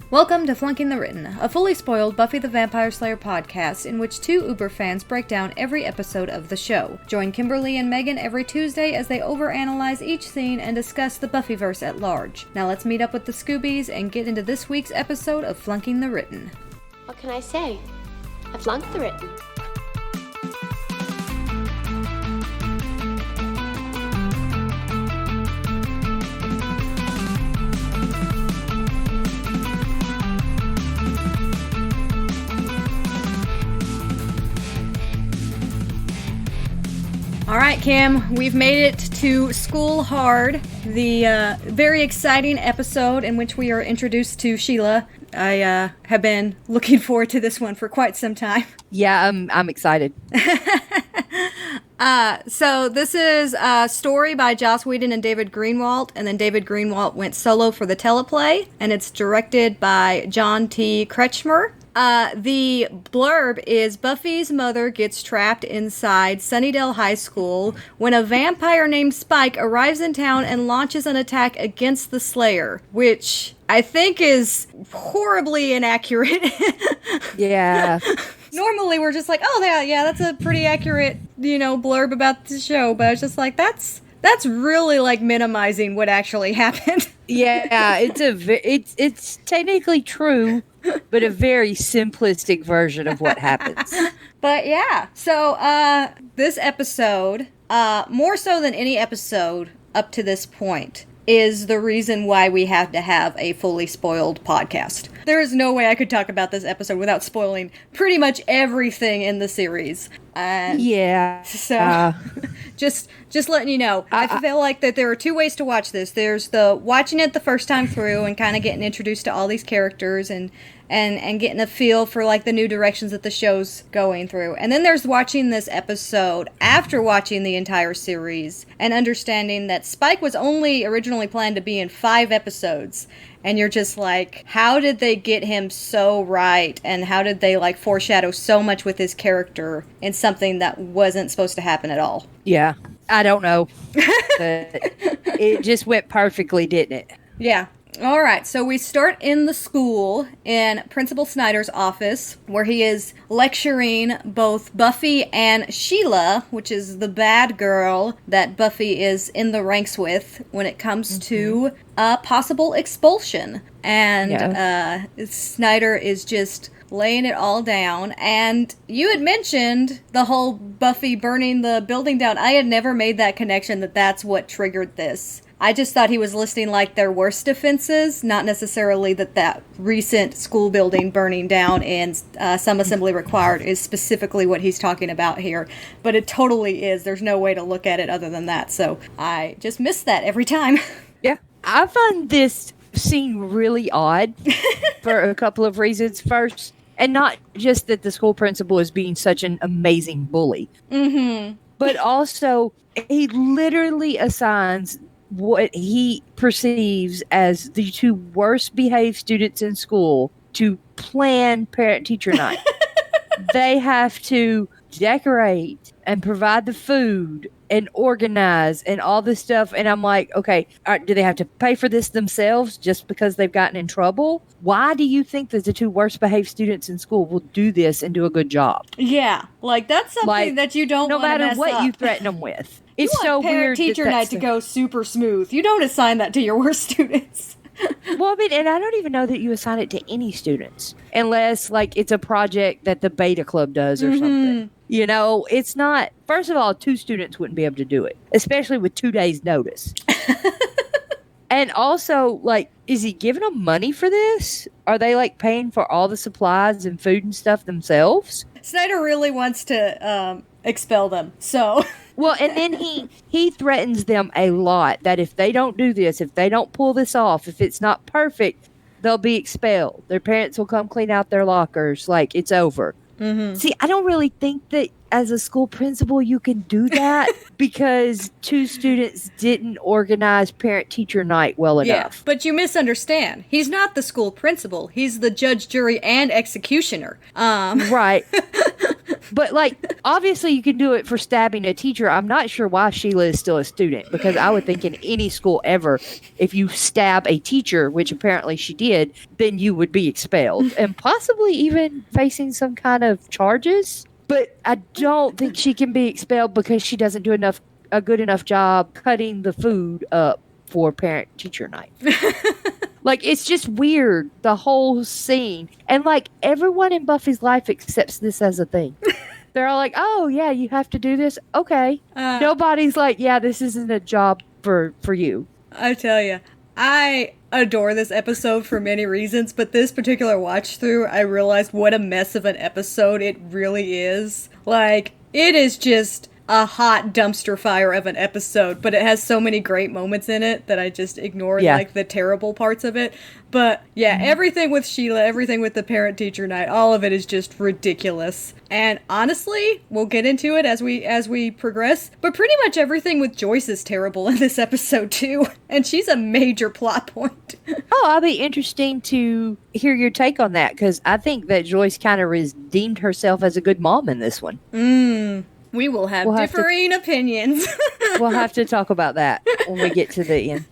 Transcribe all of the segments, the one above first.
Welcome to Flunking the Written, a fully spoiled Buffy the Vampire Slayer podcast in which two Uber fans break down every episode of the show. Join Kimberly and Megan every Tuesday as they overanalyze each scene and discuss the Buffyverse at large. Now let's meet up with the Scoobies and get into this week's episode of Flunking the Written. What can I say? I flunked the written. Alright, Kim, we've made it to School Hard, the very exciting episode in which we are introduced to Sheila. I have been looking forward to this one for quite some time. Yeah, I'm excited. So this is a story by Joss Whedon and David Greenwalt, and then David Greenwalt went solo for the teleplay, and it's directed by John T. Kretschmer. The blurb is Buffy's mother gets trapped inside Sunnydale High School when a vampire named Spike arrives in town and launches an attack against the Slayer, which I think is horribly inaccurate. Yeah. Normally we're just like, oh yeah, that's a pretty accurate, blurb about the show, but I was just like, that's really like minimizing what actually happened. Yeah, it's technically true, but a very simplistic version of what happens. But yeah, so this episode, more so than any episode up to this point, is the reason why we have to have a fully spoiled podcast. There is no way I could talk about this episode without spoiling pretty much everything in the series. Yeah. So, just letting you know. I feel like that there are two ways to watch this. There's the watching it the first time through and kind of getting introduced to all these characters and getting a feel for like the new directions that the show's going through. And then there's watching this episode after watching the entire series and understanding that Spike was only originally planned to be in 5 episodes. And you're just like, how did they get him so right? And how did they like foreshadow so much with his character in something that wasn't supposed to happen at all? Yeah, I don't know. But it just went perfectly, didn't it? Yeah. All right, so we start in the school in Principal Snyder's office, where he is lecturing both Buffy and Sheila, which is the bad girl that Buffy is in the ranks with when it comes to possible expulsion. And Snyder is just laying it all down. And you had mentioned the whole Buffy burning the building down. I had never made that connection that that's what triggered this. I just thought he was listing like their worst offenses, not necessarily that recent school building burning down and some assembly required is specifically what he's talking about here. But it totally is. There's no way to look at it other than that. So I just miss that every time. Yeah. I find this scene really odd for a couple of reasons. First, and not just that the school principal is being such an amazing bully, but also he literally assigns what he perceives as the 2 worst behaved students in school to plan parent-teacher night. They have to decorate and provide the food and organize and all this stuff. And I'm like, okay, do they have to pay for this themselves just because they've gotten in trouble? Why do you think that the 2 worst behaved students in school will do this and do a good job? Yeah, like that's something that you don't no want to matter mess what up. You threaten them with. You It's want so weird. Parent-teacher night to go super smooth. You don't assign that to your worst students. Well, I mean, and I don't even know that you assign it to any students unless, like, it's a project that the Beta Club does or something. It's not. First of all, 2 students wouldn't be able to do it, especially with 2 days' notice. And also, like, is he giving them money for this? Are they, like, paying for all the supplies and food and stuff themselves? Snyder really wants to expel them, so... Well, and then he threatens them a lot that if they don't do this, if they don't pull this off, if it's not perfect, they'll be expelled. Their parents will come clean out their lockers. Like, it's over. See, I don't really think that as a school principal you can do that because 2 students didn't organize parent-teacher night well enough. But you misunderstand. He's not the school principal. He's the judge, jury, and executioner. Right. But, like, obviously you can do it for stabbing a teacher. I'm not sure why Sheila is still a student, because I would think in any school ever, if you stab a teacher, which apparently she did, then you would be expelled and possibly even facing some kind of charges. But I don't think she can be expelled because she doesn't do a good enough job cutting the food up for parent teacher night. Like, it's just weird, the whole scene. And, like, everyone in Buffy's life accepts this as a thing. They're all like, oh, yeah, you have to do this? Okay. Nobody's like, yeah, this isn't a job for you. I tell you, I adore this episode for many reasons, but this particular watch through, I realized what a mess of an episode it really is. Like, it is just a hot dumpster fire of an episode, but it has so many great moments in it that I just ignored like the terrible parts of it. But yeah, everything with Sheila, everything with the parent-teacher night, all of it is just ridiculous. And honestly, we'll get into it as we progress, but pretty much everything with Joyce is terrible in this episode too, and she's a major plot point. Oh, I'll be interesting to hear your take on that, because I think that Joyce kind of redeemed herself as a good mom in this one. We will have differing opinions. We'll have to talk about that when we get to the end.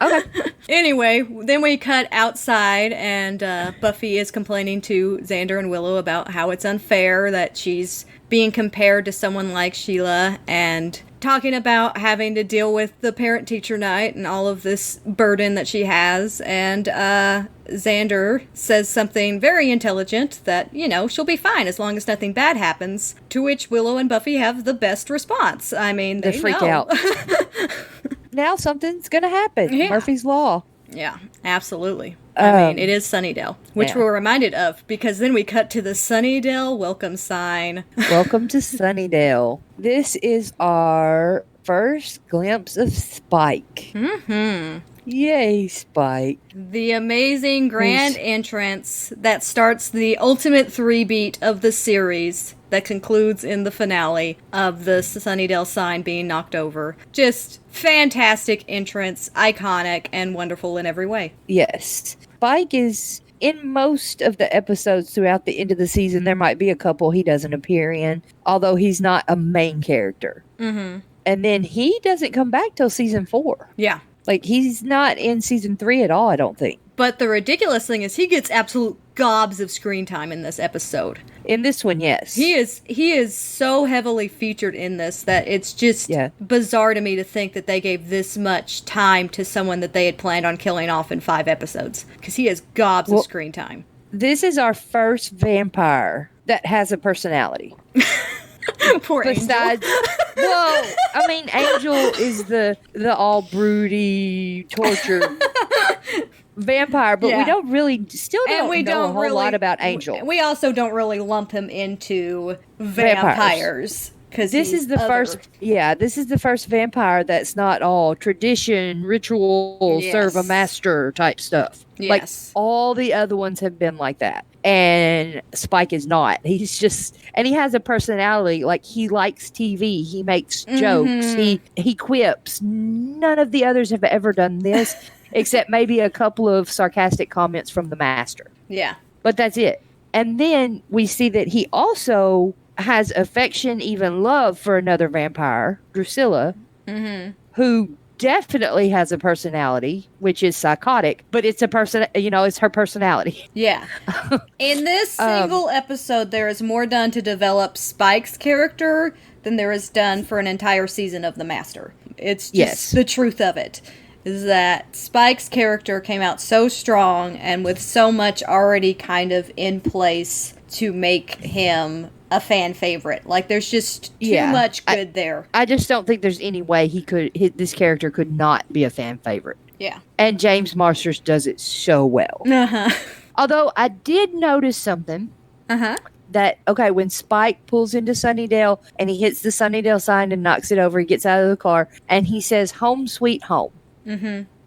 Okay. Anyway, then we cut outside, and Buffy is complaining to Xander and Willow about how it's unfair that she's being compared to someone like Sheila, and talking about having to deal with the parent-teacher night and all of this burden that she has. And Xander says something very intelligent that, you know, she'll be fine as long as nothing bad happens. To which Willow and Buffy have the best response. I mean, they freak know. out. Now something's going to happen. Yeah. Murphy's Law. Yeah, absolutely. I mean, it is Sunnydale, which we're reminded of, because then we cut to the Sunnydale welcome sign. Welcome to Sunnydale. This is our first glimpse of Spike. Mm-hmm. Yay, Spike. The amazing grand entrance that starts the ultimate three-beat of the series that concludes in the finale of the Sunnydale sign being knocked over. Just fantastic entrance, iconic, and wonderful in every way. Yes. Spike is in most of the episodes throughout the end of the season. There might be a couple he doesn't appear in, although he's not a main character. Mm-hmm. And then he doesn't come back till season 4. Yeah. Like, he's not in season 3 at all, I don't think. But the ridiculous thing is he gets absolute gobs of screen time in this episode. In this one, yes. He is so heavily featured in this that it's just bizarre to me to think that they gave this much time to someone that they had planned on killing off in 5 episodes. Because he has gobs of screen time. This is our first vampire that has a personality. Poor Besides, Angel. Well, I mean, Angel is the all broody, tortured vampire, but we don't really know a whole lot about Angel. We also don't really lump him into vampires. Because this is the first vampire that's not all tradition, ritual, serve a master type stuff. Yes. Like, all the other ones have been like that. And Spike is not. He's just, and he has a personality. Like, he likes TV. He makes jokes. He quips. None of the others have ever done this, except maybe a couple of sarcastic comments from the master. Yeah. But that's it. And then we see that he also has affection, even love, for another vampire, Drusilla, who definitely has a personality, which is psychotic, but it's it's her personality. Yeah. In this single episode, there is more done to develop Spike's character than there is done for an entire season of The Master. It's just the truth of it, is that Spike's character came out so strong and with so much already kind of in place to make him a fan favorite. Like, there's just too much good there. I just don't think there's any way this character could not be a fan favorite. Yeah. And James Marsters does it so well. Although I did notice something. That, when Spike pulls into Sunnydale and he hits the Sunnydale sign and knocks it over, he gets out of the car and he says, "Home sweet home."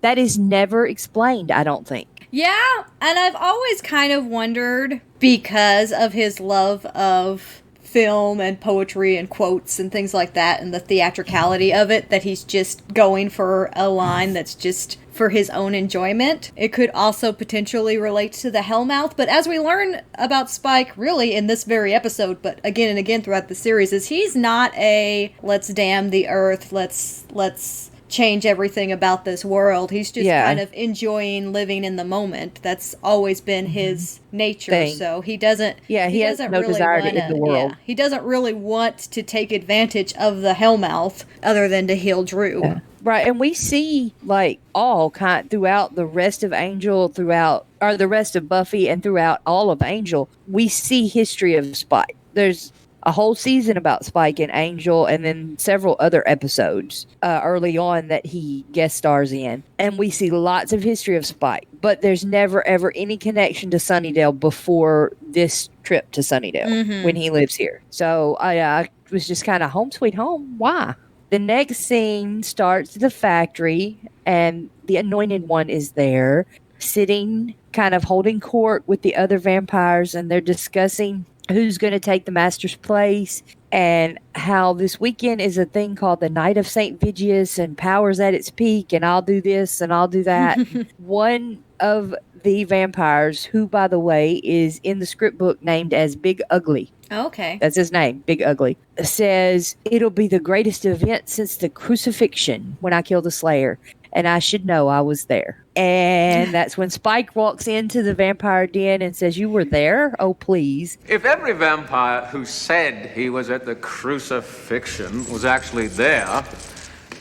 That is never explained, I don't think. Yeah, and I've always kind of wondered, because of his love of film and poetry and quotes and things like that, and the theatricality of it, that he's just going for a line that's just for his own enjoyment. It could also potentially relate to the Hellmouth, but as we learn about Spike really in this very episode, but again and again throughout the series, is he's not a let's damn the earth, let's change everything about this world. He's just kind of enjoying living in the moment. That's always been his nature. So he doesn't he has doesn't no really desire to wanna, end the world. Yeah, he doesn't really want to take advantage of the Hellmouth other than to heal Drew. Yeah. Right, and we see like all kind throughout the rest of Angel, the rest of Buffy, and throughout all of Angel, we see history of Spike. There's a whole season about Spike and Angel, and then several other episodes early on that he guest stars in, and we see lots of history of Spike. But there's never ever any connection to Sunnydale before this trip to Sunnydale when he lives here. So I was just kind of home sweet home. Why? The next scene starts at the factory, and the Anointed One is there, sitting, kind of holding court with the other vampires, and they're discussing who's going to take the Master's place, and how this weekend is a thing called the Night of St. Vigius, and power's at its peak, and I'll do this, and I'll do that. One of the vampires, who, by the way, is in the script book named as Big Ugly. Okay. That's his name, Big Ugly. Says, it'll be the greatest event since the crucifixion when I killed the Slayer. And I should know I was there. And that's when Spike walks into the vampire den and says, you were there? Oh, please. If every vampire who said he was at the crucifixion was actually there,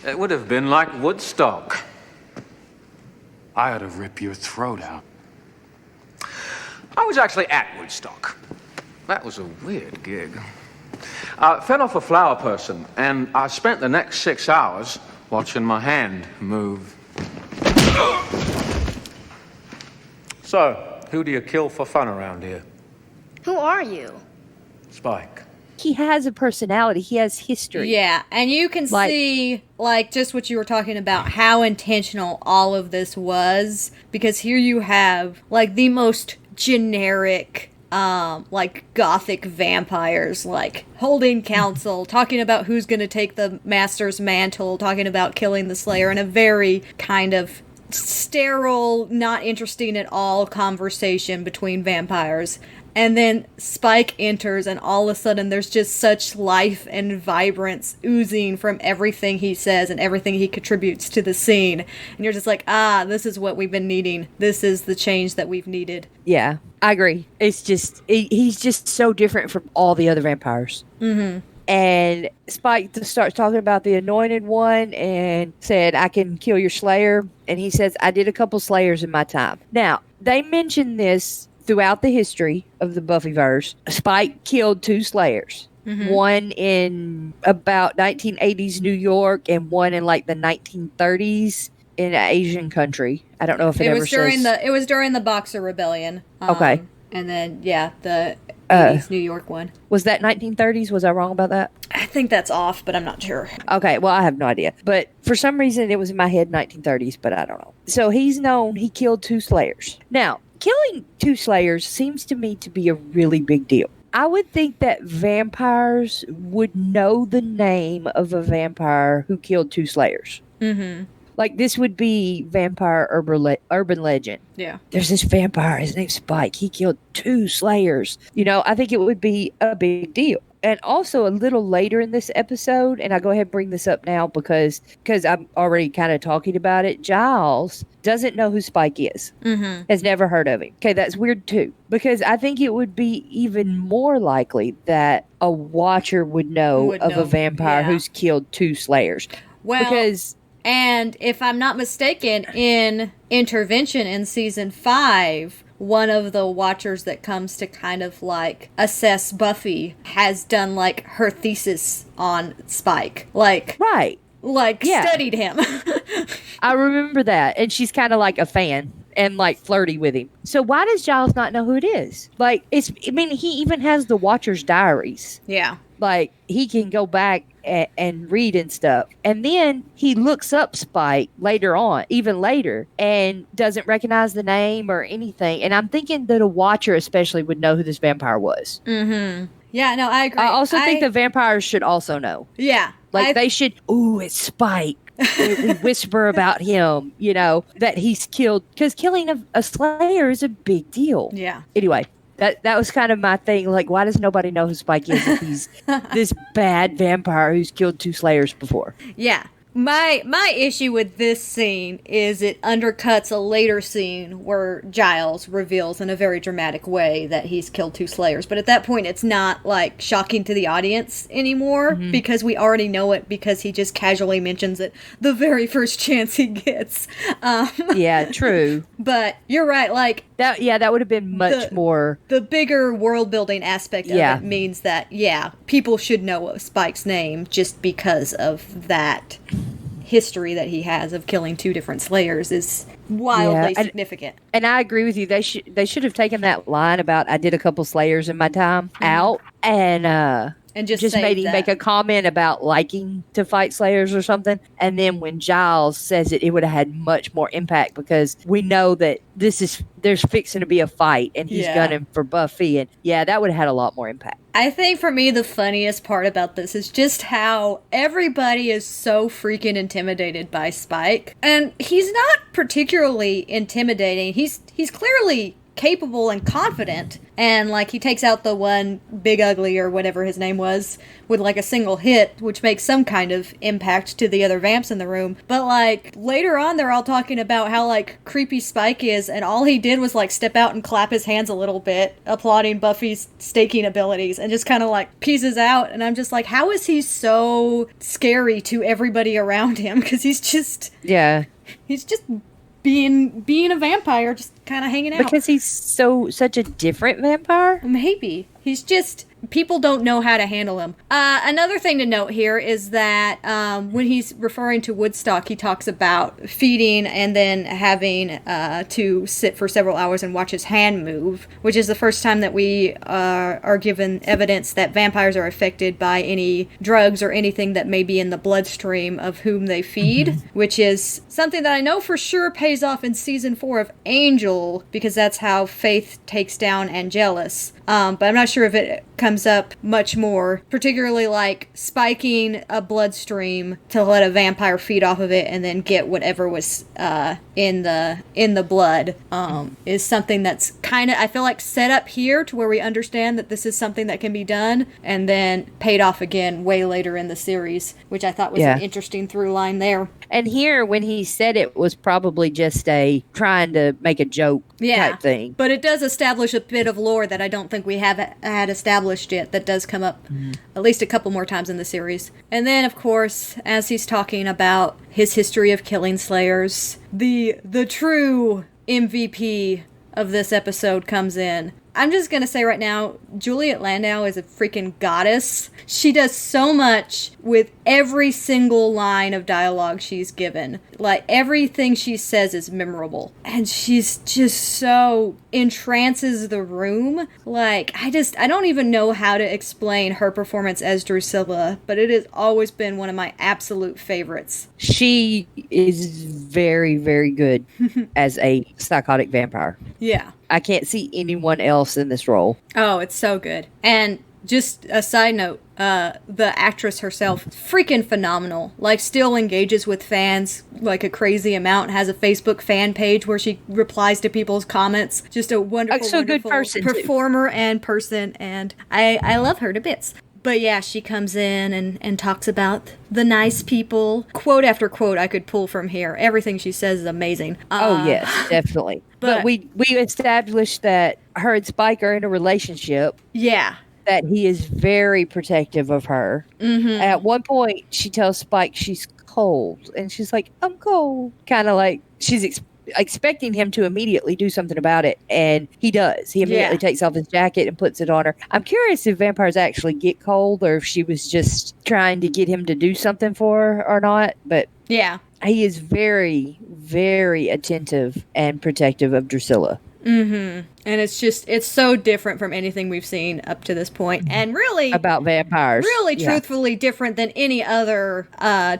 it would have been like Woodstock. I ought to rip your throat out. I was actually at Woodstock. That was a weird gig. I fed off a flower person, and I spent the next 6 hours watching my hand move. So, who do you kill for fun around here? Who are you? Spike. He has a personality. He has history. Yeah, and you can see, like, just what you were talking about, how intentional all of this was. Because here you have, like, the most generic, like, gothic vampires, like, holding council, talking about who's going to take the Master's mantle, talking about killing the Slayer, in a very kind of sterile, not interesting at all conversation between vampires. And then Spike enters, and all of a sudden there's just such life and vibrance oozing from everything he says and everything he contributes to the scene. And you're just like, this is what we've been needing. This is the change that we've needed. Yeah, I agree. It's just, he's just so different from all the other vampires. Mm-hmm. And Spike starts talking about the Anointed One and said, I can kill your Slayer. And he says, I did a couple Slayers in my time. Now, they mention this throughout the history of the Buffyverse. Spike killed 2 Slayers. Mm-hmm. One in about 1980s New York, and one in like the 1930s in an Asian country. I don't know if it was during the Boxer Rebellion. Okay. And then, the 80s New York one. Was that 1930s? Was I wrong about that? I think that's off, but I'm not sure. Okay, well, I have no idea. But for some reason, it was in my head 1930s, but I don't know. So he's known he killed 2 Slayers. Now, killing 2 Slayers seems to me to be a really big deal. I would think that vampires would know the name of a vampire who killed 2 Slayers. Mm-hmm. Like, this would be vampire urban legend. Yeah. There's this vampire, his name's Spike. He killed 2 Slayers. You know, I think it would be a big deal. And also a little later in this episode, and I go ahead and bring this up now because I'm already kind of talking about it, Giles doesn't know who Spike is. Mm-hmm. Has never heard of him. Okay, that's weird too. Because I think it would be even more likely that a watcher would know a vampire who's killed 2 Slayers. Well, and if I'm not mistaken, in Intervention in season 5, one of the watchers that comes to kind of like assess Buffy has done like her thesis on Spike. Studied him. I remember that. And she's kind of like a fan and like flirty with him. So why does Giles not know who it is? Like, he even has the Watcher's diaries. Yeah. Like, he can go back and read and stuff. And then he looks up Spike later on, even later, and doesn't recognize the name or anything. And I'm thinking that a watcher especially would know who this vampire was. Mm-hmm. Yeah, no, I agree. I also think the vampires should also know. Yeah. Like, they should, ooh, it's Spike. We whisper about him, that he's killed. Because killing a Slayer is a big deal. Yeah. Anyway, that was kind of my thing. Like, why does nobody know who Spike is if he's this bad vampire who's killed 2 Slayers before? Yeah. My issue with this scene is it undercuts a later scene where Giles reveals in a very dramatic way that he's killed 2 Slayers. But at that point, it's not, like, shocking to the audience anymore because we already know it because he just casually mentions it the very first chance he gets. Yeah, true. But you're right, like... That would have been much more... The bigger world-building aspect of it means that, people should know Spike's name just because of that history that he has of killing 2 different Slayers is wildly significant. And I agree with you. They should have taken that line about I did a couple Slayers in my time out and just made him make a comment about liking to fight Slayers or something. And then when Giles says it would have had much more impact because we know that there's fixing to be a fight and he's gunning for Buffy. And that would have had a lot more impact. I think for me, the funniest part about this is just how everybody is so freaking intimidated by Spike. And he's not particularly intimidating. He's clearly capable and confident, and like he takes out the one Big Ugly or whatever his name was with like a single hit, which makes some kind of impact to the other vamps in the room. But like later on they're all talking about how like creepy Spike is, and all he did was like step out and clap his hands a little bit, applauding Buffy's staking abilities, and just kind of like pieces out. And I'm just like, how is he so scary to everybody around him? Because he's just being a vampire, just kind of hanging out. Because he's such a different vampire? Maybe. He's just... People don't know how to handle him. Another thing to note here is that when he's referring to Woodstock, he talks about feeding and then having to sit for several hours and watch his hand move, which is the first time that we are given evidence that vampires are affected by any drugs or anything that may be in the bloodstream of whom they feed, which is something that I know for sure pays off in season 4 of Angel, because that's how Faith takes down Angelus. But I'm not sure if it comes up much more, particularly like spiking a bloodstream to let a vampire feed off of it and then get whatever was in the blood is something that's kind of, I feel like, set up here to where we understand that this is something that can be done, and then paid off again way later in the series, which I thought was an interesting through line there. And here, when he said it, was probably just a trying to make a joke type thing. But it does establish a bit of lore that I don't think we have had established yet, that does come up at least a couple more times in the series. And then, of course, as he's talking about his history of killing Slayers, the true MVP of this episode comes in. I'm just going to say right now, Juliet Landau is a freaking goddess. She does so much with every single line of dialogue she's given. Like, everything she says is memorable. And she's just so entrances the room. Like, I don't even know how to explain her performance as Drusilla, but it has always been one of my absolute favorites. She is very, very good as a psychotic vampire. Yeah. I can't see anyone else in this role. Oh, it's so good. And just a side note, the actress herself, freaking phenomenal. Like, still engages with fans like a crazy amount, has a Facebook fan page where she replies to people's comments. Just a wonderful, good person, performer and person, and I love her to bits. But yeah, she comes in and talks about the nice people. Quote after quote I could pull from here. Everything she says is amazing. Oh, yes, definitely. But we established that her and Spike are in a relationship. Yeah. That he is very protective of her. Mm-hmm. At one point, she tells Spike she's cold. And she's like, I'm cold. Kind of like she's expecting him to immediately do something about it, and he does. He immediately takes off his jacket and puts it on her. I'm curious if vampires actually get cold, or if she was just trying to get him to do something for her or not. But yeah, he is very, very attentive and protective of Drusilla. Mm-hmm. And it's so different from anything we've seen up to this point, and really about vampires, really truthfully different than any other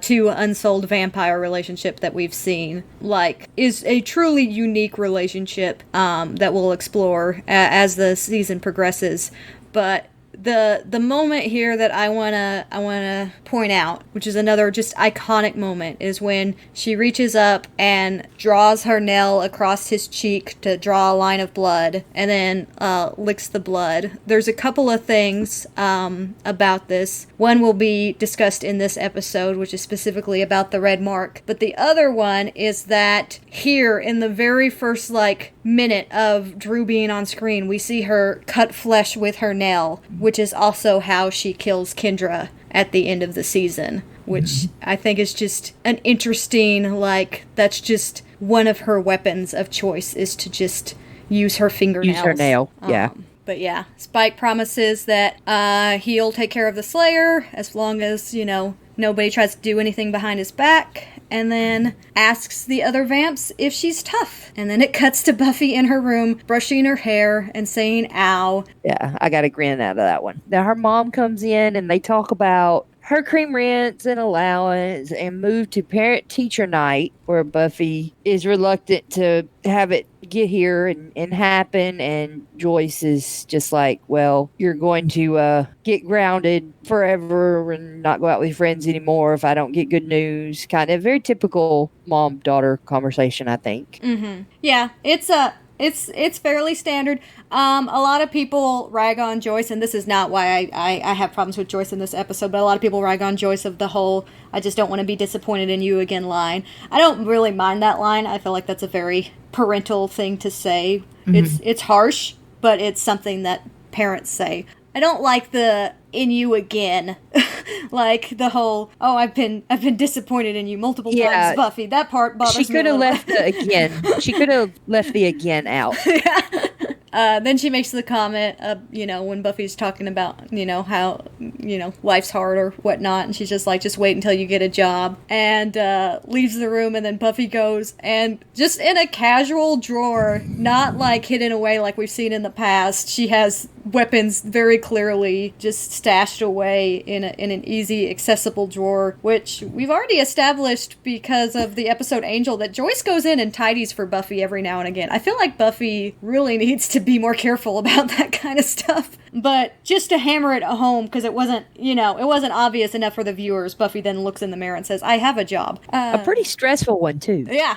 two unsold vampire relationship that we've seen. Like, is a truly unique relationship that we'll explore as the season progresses. But the moment here that I wanna point out, which is another just iconic moment, is when she reaches up and draws her nail across his cheek to draw a line of blood, and then licks the blood. There's a couple of things about this. One will be discussed in this episode, which is specifically about the red mark. But the other one is that here in the very first minute of Drew being on screen, we see her cut flesh with her nail, which is also how she kills Kendra at the end of the season, which I think is just an interesting, that's just one of her weapons of choice, is to just use her fingernails. Use her nail, yeah. But yeah, Spike promises that he'll take care of the Slayer as long as, nobody tries to do anything behind his back, and then asks the other vamps if she's tough. And then it cuts to Buffy in her room, brushing her hair and saying, ow. Yeah, I got a grin out of that one. Now her mom comes in and they talk about her cream rents and allowance and move to parent-teacher night, where Buffy is reluctant to have it get here and happen, and Joyce is just like, well, you're going to get grounded forever and not go out with friends anymore if I don't get good news. Kind of very typical mom-daughter conversation, I think. Mm-hmm. Yeah, it's fairly standard. A lot of people rag on Joyce, and this is not why I have problems with Joyce in this episode, but a lot of people rag on Joyce of the whole, I just don't want to be disappointed in you again line. I don't really mind that line. I feel like that's a very parental thing to say. Mm-hmm. It's harsh, but it's something that parents say. I don't like the in you again. Like the whole, oh, I've been disappointed in you multiple times, Buffy. That part bothers me. She could have left the again. She could have left the again out. Yeah. Then she makes the comment, when Buffy's talking about, how, life's hard or whatnot, and she's just like, just wait until you get a job, and leaves the room, and then Buffy goes, and just in a casual drawer, not hidden away like we've seen in the past, she has weapons very clearly just stashed away in an easy, accessible drawer, which we've already established because of the episode Angel, that Joyce goes in and tidies for Buffy every now and again. I feel like Buffy really needs to be more careful about that kind of stuff. But just to hammer it home, because it wasn't obvious enough for the viewers, Buffy then looks in the mirror and says, I have a job. A pretty stressful one, too. Yeah.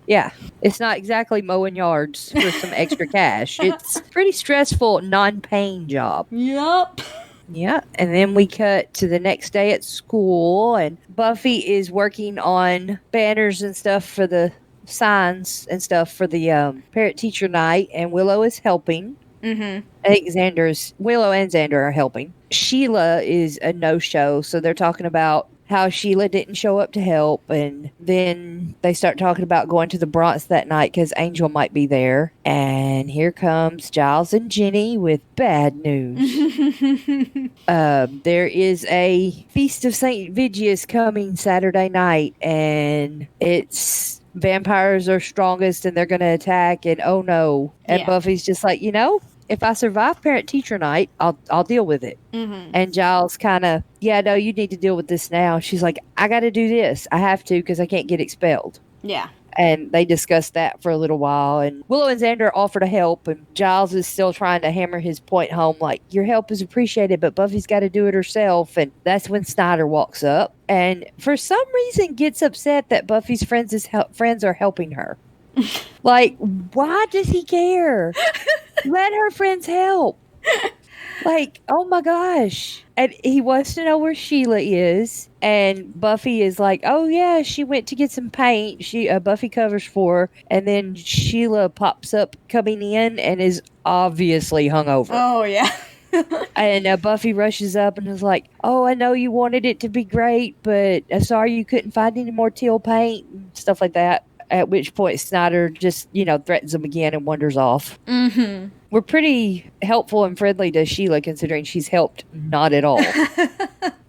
Yeah, it's not exactly mowing yards for some extra cash. It's pretty stressful, non-paying job. Yup. Yeah, and then we cut to the next day at school, and Buffy is working on banners and stuff for the signs and stuff for the parent-teacher night, and Willow is helping. Mm-hmm. I think Willow and Xander are helping. Sheila is a no-show, so they're talking about how Sheila didn't show up to help, and then they start talking about going to the Bronx that night because Angel might be there. And here comes Giles and Jenny with bad news. There is a Feast of St. Vigius coming Saturday night, and it's vampires are strongest and they're going to attack, and oh no. And Buffy's just like, if I survive parent-teacher night, I'll deal with it. Mm-hmm. And Giles kind of, no, you need to deal with this now. She's like, I got to do this. I have to because I can't get expelled. Yeah. And they discussed that for a little while. And Willow and Xander offer to help. And Giles is still trying to hammer his point home, like, your help is appreciated, but Buffy's got to do it herself. And that's when Snyder walks up. And for some reason gets upset that Buffy's friends are helping her. Like, why does he care? Let her friends help. Like, oh my gosh. And he wants to know where Sheila is. And Buffy is like, oh yeah, she went to get some paint. Buffy covers for her. And then Sheila pops up coming in and is obviously hungover. Oh yeah. And Buffy rushes up and is like, oh, I know you wanted it to be great, but I'm sorry you couldn't find any more teal paint and stuff like that. At which point Snyder just, threatens him again and wanders off. Mm-hmm. We're pretty helpful and friendly to Sheila, considering she's helped not at all.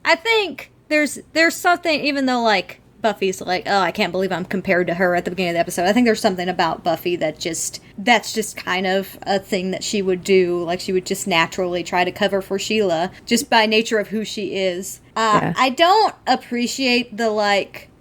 I think there's something, even though, Buffy's like, oh, I can't believe I'm compared to her at the beginning of the episode. I think there's something about Buffy that's just kind of a thing that she would do. Like, she would just naturally try to cover for Sheila, just by nature of who she is. I don't appreciate the,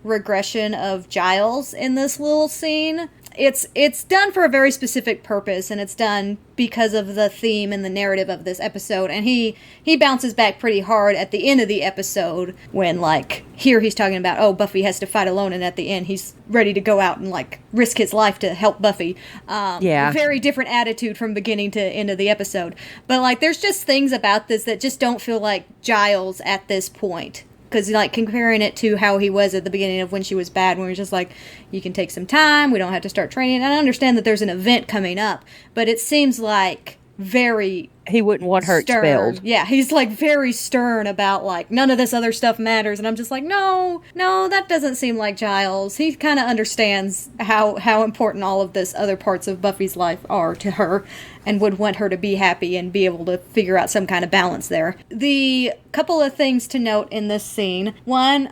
regression of Giles in this little scene. it's done for a very specific purpose, and it's done because of the theme and the narrative of this episode. And he bounces back pretty hard at the end of the episode when, like, here he's talking about, oh, Buffy has to fight alone, and at the end he's ready to go out and, like, risk his life to help Buffy. Very different attitude from beginning to end of the episode. But, like, there's just things about this that just don't feel like Giles at this point. Because, like, comparing it to how he was at the beginning of When She Was Bad, when he was just like, you can take some time, we don't have to start training. And I understand that there's an event coming up, but it seems like very... He wouldn't want her stern. expelled. Yeah, he's, like, very stern about, like, none of this other stuff matters. And I'm just like, no, that doesn't seem like Giles. He kind of understands how important all of this other parts of Buffy's life are to her, and would want her to be happy and be able to figure out some kind of balance there. The couple of things to note in this scene. One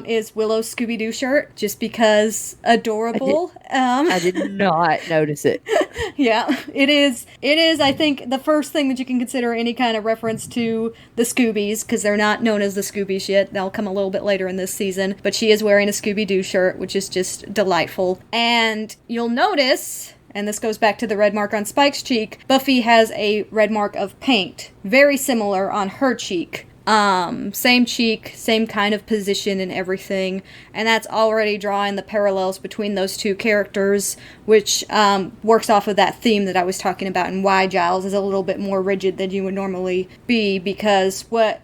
is Willow's Scooby-Doo shirt, just because adorable. I did not notice it. Yeah, it is, I think, the first thing that you can consider any kind of reference to the Scoobies, because they're not known as the Scooby shit. They'll come a little bit later in this season. But she is wearing a Scooby-Doo shirt, which is just delightful. And you'll notice... and this goes back to the red mark on Spike's cheek, Buffy has a red mark of paint, very similar on her cheek. Same cheek, same kind of position and everything, and that's already drawing the parallels between those two characters, which works off of that theme that I was talking about, and why Giles is a little bit more rigid than you would normally be, because what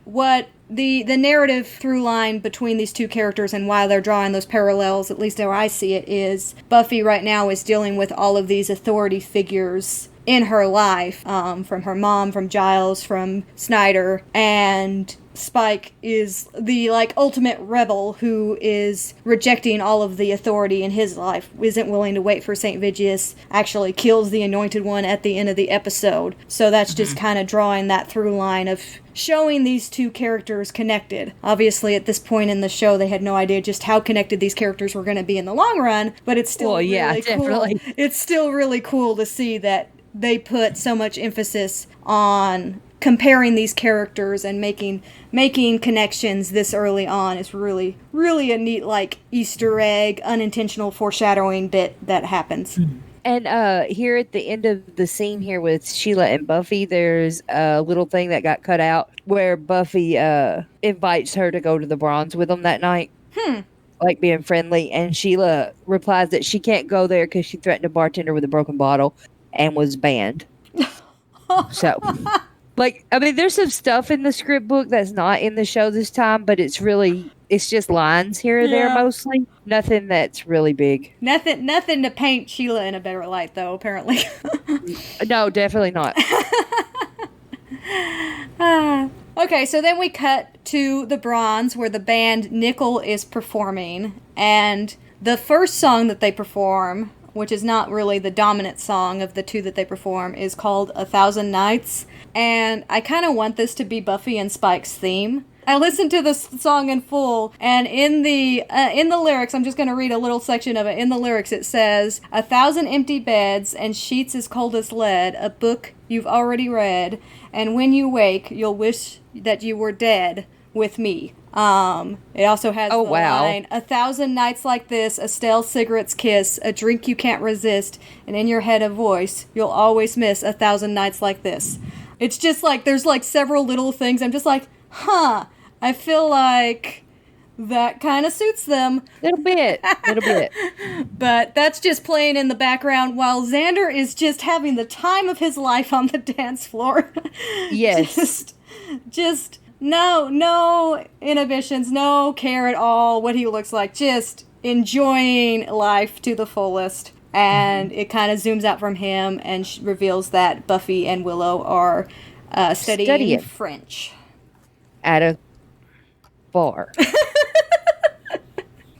the narrative through line between these two characters and why they're drawing those parallels, at least how I see it, is Buffy right now is dealing with all of these authority figures in her life, from her mom, from Giles, from Snyder, and Spike is the, like, ultimate rebel who is rejecting all of the authority in his life, isn't willing to wait for St. Vigius, actually kills the Anointed One at the end of the episode. So that's just kind of drawing that through line of showing these two characters connected. Obviously, at this point in the show, they had no idea just how connected these characters were going to be in the long run, but it's still really definitely cool. It's still really cool to see that they put so much emphasis on comparing these characters and making connections this early on. Is really, really a neat, like, Easter egg, unintentional foreshadowing bit that happens. And here at the end of the scene here with Sheila and Buffy, there's a little thing that got cut out where Buffy invites her to go to the Bronze with them that night. Like, being friendly. And Sheila replies that she can't go there because she threatened a bartender with a broken bottle and was banned. So... like, I mean, there's some stuff in the script book that's not in the show this time, but it's just lines here and there mostly. Nothing that's really big. Nothing to paint Sheila in a better light, though, apparently. No, definitely not. Okay, so then we cut to the Bronze, where the band Nickel is performing, and the first song that they perform, which is not really the dominant song of the two that they perform, is called 1,000 Nights. And I kind of want this to be Buffy and Spike's theme. I listened to this song in full, and in the lyrics, I'm just going to read a little section of it. In the lyrics, it says, 1,000 empty beds and sheets as cold as lead, a book you've already read, and when you wake, you'll wish that you were dead with me. It also has the line, 1,000 nights like this, a stale cigarette's kiss, a drink you can't resist, and in your head a voice, you'll always miss 1,000 nights like this. It's just like, there's like several little things. I'm just like, I feel like that kind of suits them. Little bit. But that's just playing in the background while Xander is just having the time of his life on the dance floor. Yes. Just no inhibitions, no care at all what he looks like, just enjoying life to the fullest. And it kind of zooms out from him and reveals that Buffy and Willow are studying French at a bar.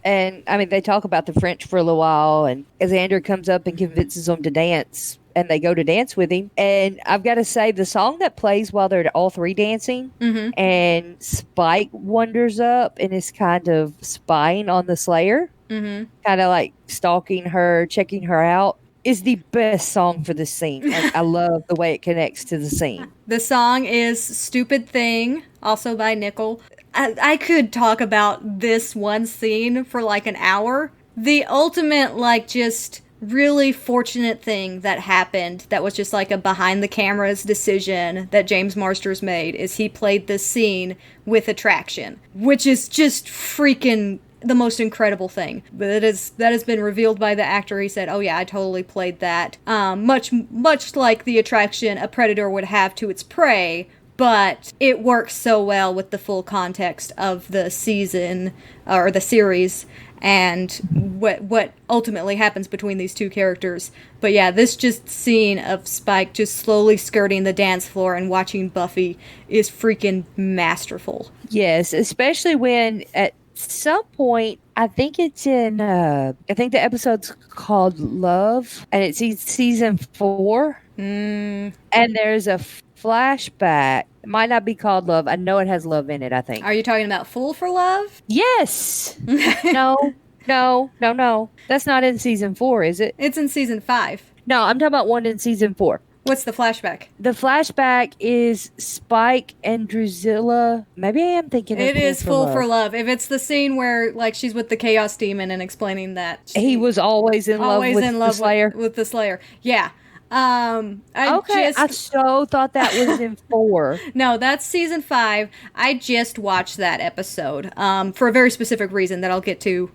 And I mean, they talk about the French for a little while, and Xander comes up and convinces them to dance, and they go to dance with him. And I've got to say, the song that plays while they're all three dancing, and Spike wanders up and is kind of spying on the Slayer, kind of like stalking her, checking her out, is the best song for this scene. Like, I love the way it connects to the scene. The song is Stupid Thing, also by Nickel. I could talk about this one scene for like an hour. The ultimate, like, just really fortunate thing that happened that was just like a behind the cameras decision that James Marsters made is he played this scene with attraction, which is just freaking the most incredible thing. But that has been revealed by the actor. He said, "Oh yeah, I totally played that. Much like the attraction a predator would have to its prey, but it works so well with the full context of the season or the series and what ultimately happens between these two characters." But yeah, this just scene of Spike just slowly skirting the dance floor and watching Buffy is freaking masterful. Yes, especially when at some point, I think it's in, I think the episode's called Love, and it's in season 4. And there's a flashback. It might not be called Love. I know it has love in it, I think. Are you talking about Fool for Love? Yes. No. That's not in season 4, is it? It's in season 5. No, I'm talking about one in season 4. What's the flashback? The flashback is Spike and Drusilla. Maybe I am thinking It of is Fool for Love. If it's the scene where like she's with the Chaos Demon and explaining that he was always in love with the Slayer. With the Slayer. Yeah. I so thought that was in 4. No, that's season 5. I just watched that episode for a very specific reason that I'll get to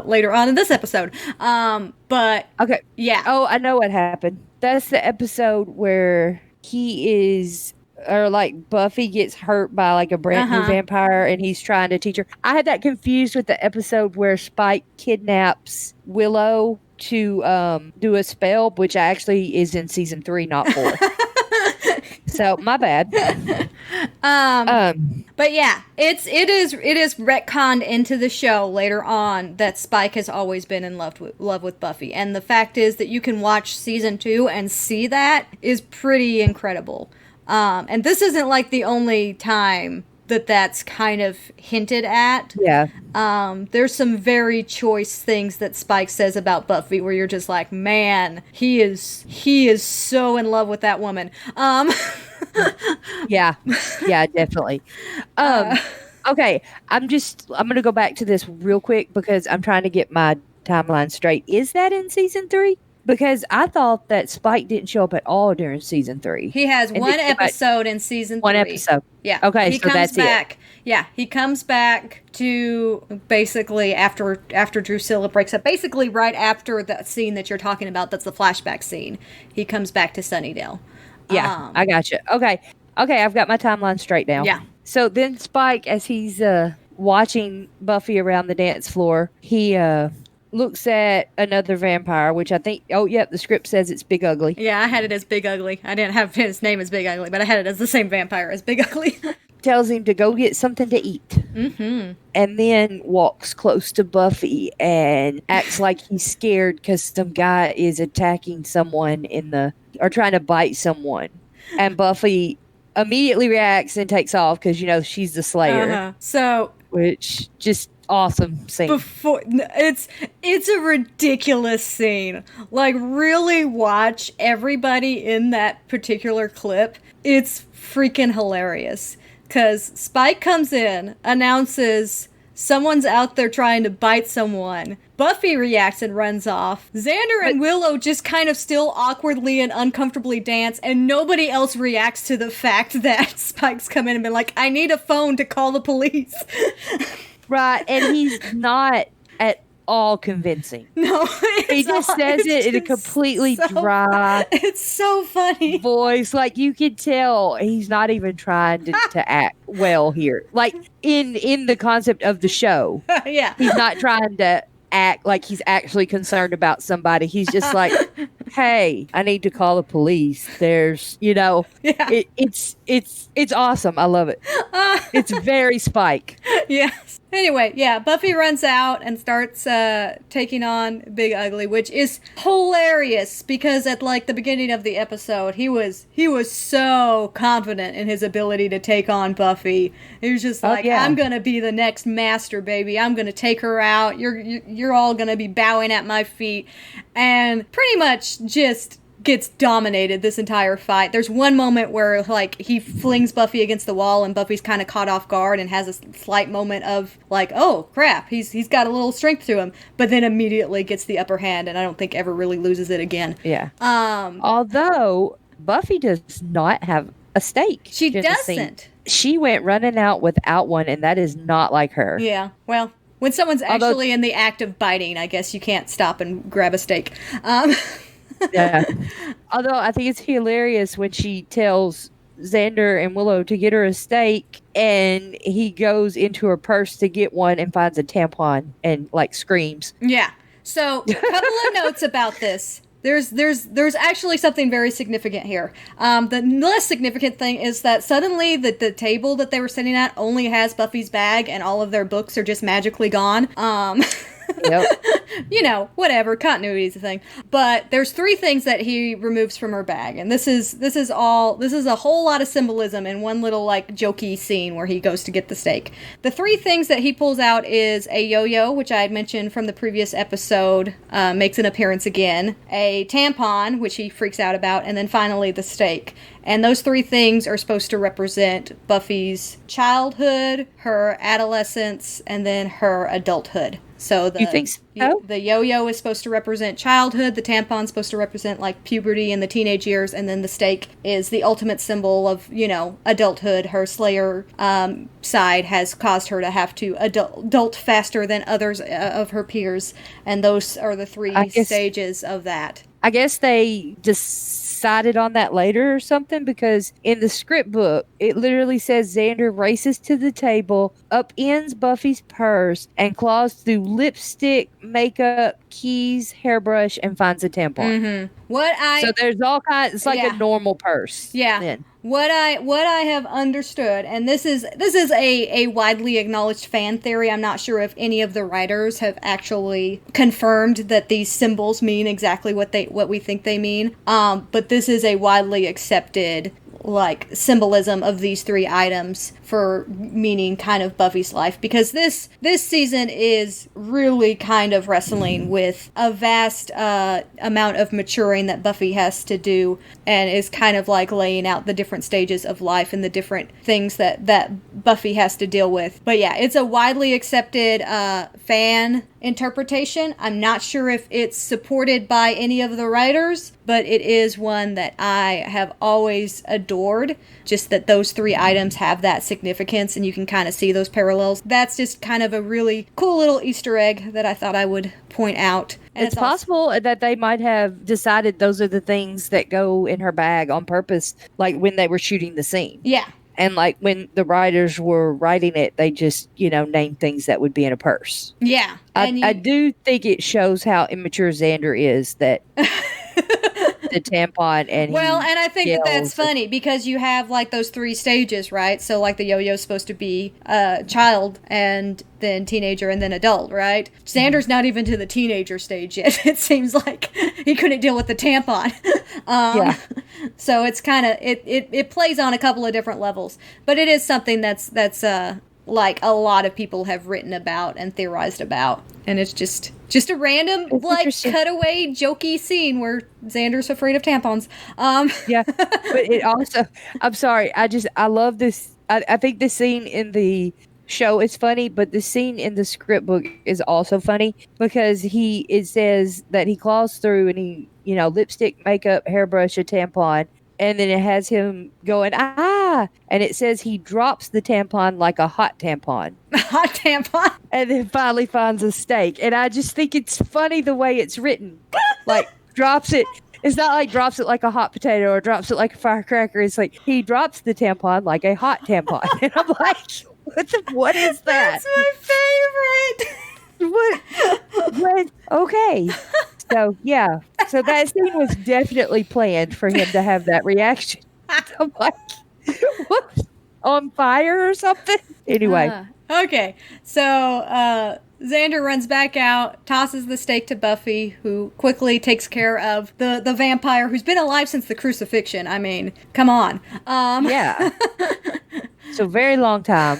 later on in this episode. But okay, yeah. Oh, I know what happened. That's the episode where he is, or like Buffy gets hurt by like a brand new vampire and he's trying to teach her. I had that confused with the episode where Spike kidnaps Willow to do a spell, which actually is in season 3, not 4. So my bad. But yeah, it is retconned into the show later on that Spike has always been in love with Buffy, and the fact is that you can watch season 2 and see that is pretty incredible. And this isn't like the only time that's kind of hinted at. Yeah. There's some very choice things that Spike says about Buffy where you're just like, man, he is so in love with that woman. Yeah, definitely. Okay, I'm going to go back to this real quick because I'm trying to get my timeline straight. Is that in season 3? Because I thought that Spike didn't show up at all during season 3. He has one episode in season 3. One episode. Yeah. Okay, he so that's back. it. Yeah, he comes back to basically after Drusilla breaks up. Basically, right after that scene that you're talking about, that's the flashback scene. He comes back to Sunnydale. Yeah, I got you. Okay, I've got my timeline straight now. Yeah. So then Spike, as he's watching Buffy around the dance floor, he looks at another vampire, which I think, the script says it's Big Ugly. Yeah, I had it as Big Ugly. I didn't have his name as Big Ugly, but I had it as the same vampire as Big Ugly. Tells him to go get something to eat. Mm-hmm. And then walks close to Buffy and acts like he's scared because some guy is attacking someone or trying to bite someone. And Buffy immediately reacts and takes off because, she's the Slayer. So, which just awesome scene. It's a ridiculous scene. Like, really watch everybody in that particular clip. It's freaking hilarious. Because Spike comes in, announces someone's out there trying to bite someone. Buffy reacts and runs off. Xander and Willow just kind of still awkwardly and uncomfortably dance, and nobody else reacts to the fact that Spike's come in and been like, I need a phone to call the police. Right, and he's not at all convincing. No, he just says it in a completely dry. It's so funny voice. Like you could tell he's not even trying to act well here. Like in the concept of the show. Yeah, he's not trying to act like he's actually concerned about somebody. He's just like, hey, I need to call the police. There's, it's awesome. I love it. It's very Spike. Yes. Anyway, yeah, Buffy runs out and starts taking on Big Ugly, which is hilarious because at like the beginning of the episode, he was so confident in his ability to take on Buffy. He was just like, I'm gonna be the next master, baby. I'm gonna take her out. You're all gonna be bowing at my feet, and pretty much just gets dominated this entire fight. There's one moment where like he flings Buffy against the wall and Buffy's kind of caught off guard and has a slight moment of like, oh crap, he's got a little strength to him, but then immediately gets the upper hand and I don't think ever really loses it again. Yeah. Although Buffy does not have a stake. She doesn't. She went running out without one, and that is not like her. Yeah. Well, when someone's actually in the act of biting, I guess you can't stop and grab a steak. Yeah. Although I think it's hilarious when she tells Xander and Willow to get her a steak, and he goes into her purse to get one and finds a tampon and like screams. Yeah. So a couple of notes about this. There's actually something very significant here. The less significant thing is that suddenly the table that they were sitting at only has Buffy's bag and all of their books are just magically gone. Yep. You know, whatever, continuity is a thing. But there's 3 things that he removes from her bag, and this is a whole lot of symbolism in one little like jokey scene where he goes to get the steak. The 3 things that he pulls out is a yo-yo, which I had mentioned from the previous episode, makes an appearance again, a tampon, which he freaks out about, and then finally the steak. And those 3 things are supposed to represent Buffy's childhood, her adolescence, and then her adulthood. So you think so? The yo-yo is supposed to represent childhood, the tampon's supposed to represent like puberty and the teenage years, and then the steak is the ultimate symbol of, you know, adulthood. Her Slayer side has caused her to have to adult faster than others of her peers, and those are the 3 stages of that. I guess they decided on that later or something, because in the script book, it literally says Xander races to the table, upends Buffy's purse, and claws through lipstick, makeup, keys, hairbrush, and finds a tampon. Mm-hmm. So there's all kinds. It's like a normal purse. Yeah. Then. What I have understood, and this is a widely acknowledged fan theory. I'm not sure if any of the writers have actually confirmed that these symbols mean exactly what we think they mean. But this is a widely accepted like symbolism of these 3 items for meaning kind of Buffy's life, because this season is really kind of wrestling with a vast amount of maturing that Buffy has to do, and is kind of like laying out the different stages of life and the different things that Buffy has to deal with. But yeah, it's a widely accepted fan interpretation. I'm not sure if it's supported by any of the writers, but it is one that I have always adored. Just that those 3 items have that significance and you can kind of see those parallels. That's just kind of a really cool little Easter egg that I thought I would point out. And it's possible that they might have decided those are the things that go in her bag on purpose, like when they were shooting the scene. Yeah. And like when the writers were writing it, they just, named things that would be in a purse. Yeah. I do think it shows how immature Xander is that the tampon and and I think that's funny because you have like those 3 stages, right? So like the yo-yo is supposed to be child and then teenager and then adult, right? Xander's not even to the teenager stage yet. It seems like he couldn't deal with the tampon. So it's kind of it plays on a couple of different levels, but it is something that's like a lot of people have written about and theorized about, and it's just a random like cutaway jokey scene where Xander's afraid of tampons. Yeah, but it also, I'm sorry, I love this. I think the scene in the show is funny, but the scene in the script book is also funny because it says that he claws through and he, lipstick, makeup, hairbrush, a tampon. And then it has him going, and it says he drops the tampon like a hot tampon. Hot tampon? And then finally finds a steak. And I just think it's funny the way it's written. Like, drops it. It's not like drops it like a hot potato or drops it like a firecracker. It's like he drops the tampon like a hot tampon. And I'm like, what is that? That's my favorite. What? Okay. So, yeah. So that scene was definitely planned for him to have that reaction. I'm like, what? On fire or something? Anyway. Okay. So, Xander runs back out, tosses the steak to Buffy, who quickly takes care of the vampire who's been alive since the crucifixion. I mean, come on. Yeah. So very long time.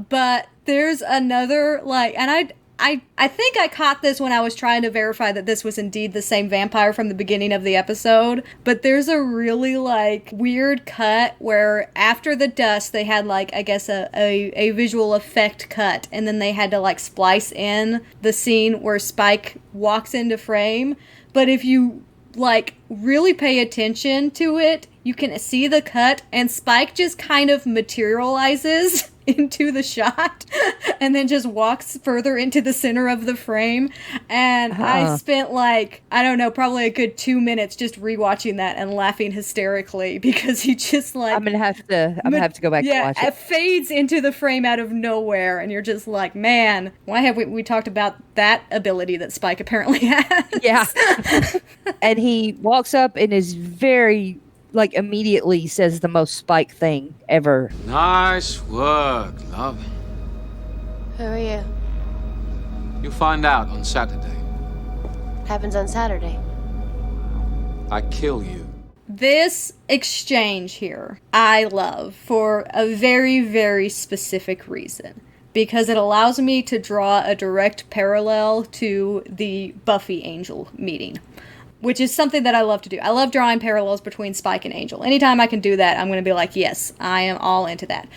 But there's another, and I think I caught this when I was trying to verify that this was indeed the same vampire from the beginning of the episode, but there's a really, like, weird cut where after the dust, they had, like, I guess a visual effect cut, and then they had to, like, splice in the scene where Spike walks into frame, but if you, like, really pay attention to it, you can see the cut, and Spike just kind of materializes into the shot and then just walks further into the center of the frame. And I spent, like, I don't know, probably a good 2 minutes just rewatching that and laughing hysterically because he just, like, I'm gonna have to go back to watch it. It fades into the frame out of nowhere, and you're just like, man, why have we talked about that ability that Spike apparently has? Yeah. And he walks up and is very, like, immediately says the most Spike thing ever. Nice work, love. Who are you? You'll find out on Saturday. Happens on Saturday. I kill you. This exchange here, I love for a very, very specific reason. Because it allows me to draw a direct parallel to the Buffy Angel meeting. Which is something that I love to do. I love drawing parallels between Spike and Angel. Anytime I can do that, I'm going to be like, yes, I am all into that.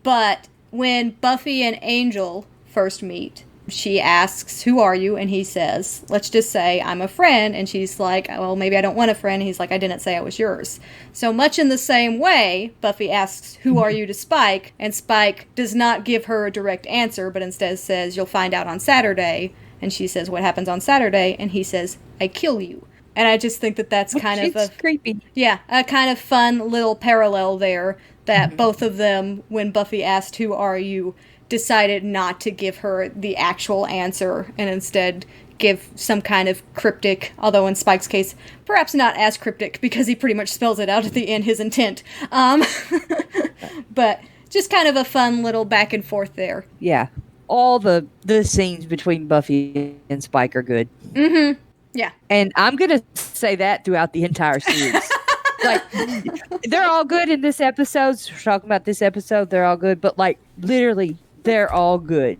But when Buffy and Angel first meet, she asks, who are you? And he says, let's just say I'm a friend. And she's like, well, maybe I don't want a friend. And he's like, I didn't say I was yours. So much in the same way, Buffy asks, who are you to Spike? And Spike does not give her a direct answer, but instead says, you'll find out on Saturday. And she says, what happens on Saturday? And he says, I kill you. And I just think that that's kind of a creepy. Yeah, a kind of fun little parallel there that both of them, when Buffy asked, who are you, decided not to give her the actual answer and instead give some kind of cryptic, although in Spike's case, perhaps not as cryptic because he pretty much spells it out at the end, his intent. But just kind of a fun little back and forth there. Yeah. All the scenes between Buffy and Spike are good. Mm-hmm. Yeah. And I'm going to say that throughout the entire series. Like, they're all good in this episode. We're talking about this episode. They're all good. But, like, literally, they're all good.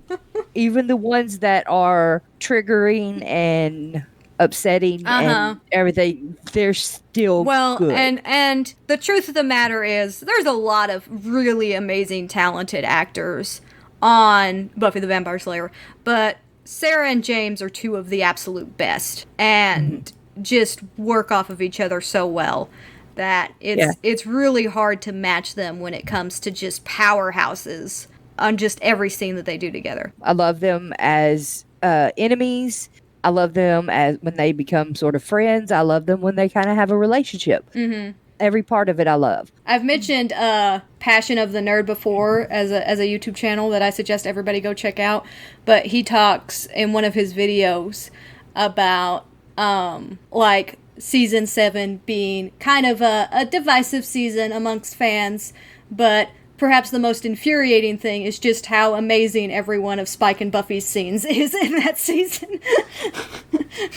Even the ones that are triggering and upsetting and everything, they're still good. And the truth of the matter is, there's a lot of really amazing, talented actors on Buffy the Vampire Slayer, but Sarah and James are two of the absolute best and just work off of each other so well that it's really hard to match them when it comes to just powerhouses on just every scene that they do together. I love them as enemies. I love them as when they become sort of friends. I love them when they kind of have a relationship. Mm-hmm. Every part of it I love. I've mentioned Passion of the Nerd before as a YouTube channel that I suggest everybody go check out. But he talks in one of his videos about like season 7 being kind of a divisive season amongst fans, but perhaps the most infuriating thing is just how amazing every one of Spike and Buffy's scenes is in that season.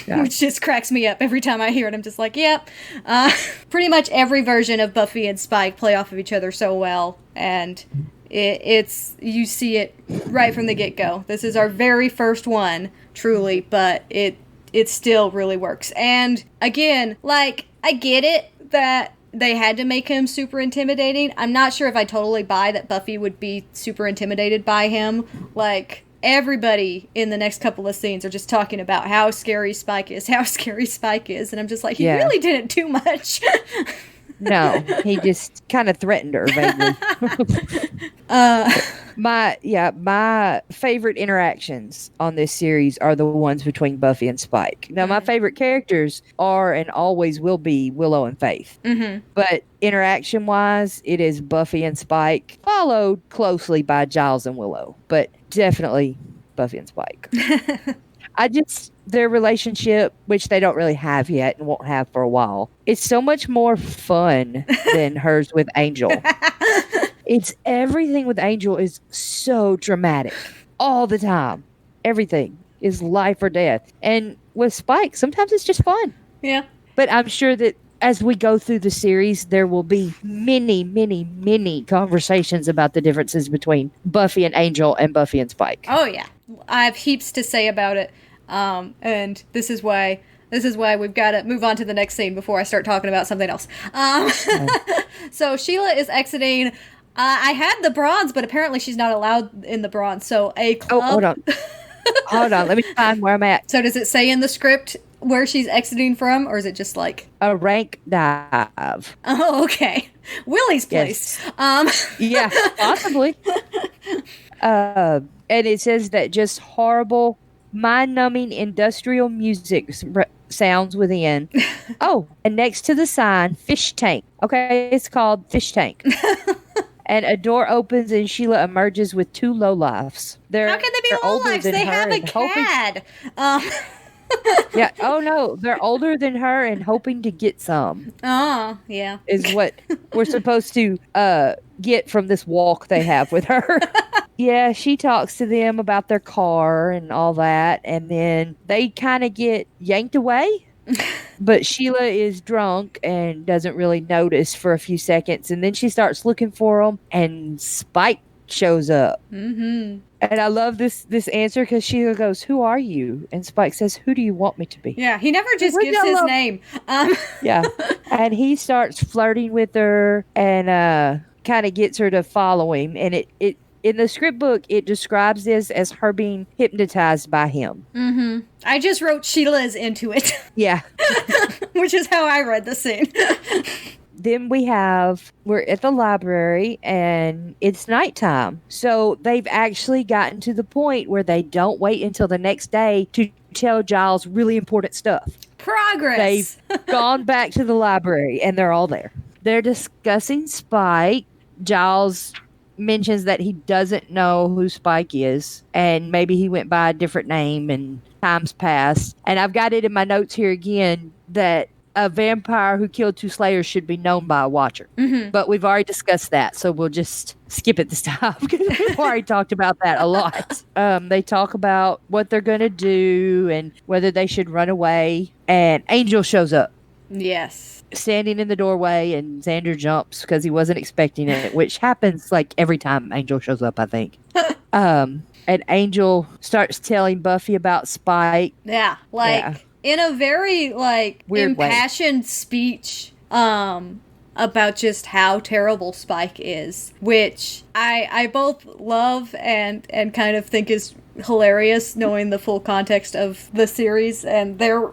Which just cracks me up every time I hear it. I'm just like, yep. Pretty much every version of Buffy and Spike play off of each other so well. And it's you see it right from the get-go. This is our very first one, truly, but it still really works. And again, like, I get it that they had to make him super intimidating. I'm not sure if I totally buy that Buffy would be super intimidated by him. Like, everybody in the next couple of scenes are just talking about how scary Spike is. And I'm just like, he really didn't do much. No, he just kind of threatened her vaguely. My favorite interactions on this series are the ones between Buffy and Spike. Now, my favorite characters are and always will be Willow and Faith. Mm-hmm. But interaction-wise, it is Buffy and Spike, followed closely by Giles and Willow. But definitely Buffy and Spike. Their relationship, which they don't really have yet and won't have for a while, it's so much more fun than hers with Angel. It's everything with Angel is so dramatic all the time. Everything is life or death. And with Spike, sometimes it's just fun. Yeah. But I'm sure that as we go through the series, there will be many, many, many conversations about the differences between Buffy and Angel and Buffy and Spike. Oh yeah, I have heaps to say about it, and this is why we've got to move on to the next scene before I start talking about something else. So Sheila is exiting. I had the bronze, but apparently she's not allowed in the bronze. So a club. Oh, hold on. Hold on. Let me find where I'm at. So does it say in the script where she's exiting from, or is it just like a rank dive? Oh, okay. Willie's place. Yes. Yeah, possibly. And it says that just horrible, mind-numbing industrial music sounds within. Oh, and next to the sign, fish tank. Okay, it's called fish tank. And a door opens and Sheila emerges with two lowlifes. How can they be lowlifes? They have a cad. Yeah. Oh no, they're older than her and hoping to get some. Oh, yeah. Is what we're supposed to get from this walk they have with her. Yeah, she talks to them about their car and all that, and then they kind of get yanked away. But Sheila is drunk and doesn't really notice for a few seconds, and then she starts looking for them, and Spike shows up. Mm-hmm. And I love this answer because Sheila goes, "Who are you?" And Spike says, "Who do you want me to be?" Yeah, he never just gives his name. Yeah, and he starts flirting with her and kind of gets her to follow him, and it in the script book, it describes this as her being hypnotized by him. Mm-hmm. I just wrote Sheila is into it. Yeah. Which is how I read the scene. Then we're at the library and it's nighttime. So they've actually gotten to the point where they don't wait until the next day to tell Giles really important stuff. Progress. They've gone back to the library and they're all there. They're discussing Spike. Giles mentions that he doesn't know who Spike is and maybe he went by a different name and times passed. And I've got it in my notes here again that a vampire who killed 2 slayers should be known by a watcher. Mm-hmm. But we've already discussed that, so we'll just skip it this time because we've already talked about that a lot. They talk about what they're going to do and whether they should run away. And Angel shows up. Yes. Standing in the doorway, and Xander jumps because he wasn't expecting it, which happens like every time Angel shows up, I think. And Angel starts telling Buffy about Spike. Yeah, in a very weird impassioned speech about just how terrible Spike is, which I both love and kind of think is hilarious, knowing the full context of the series and their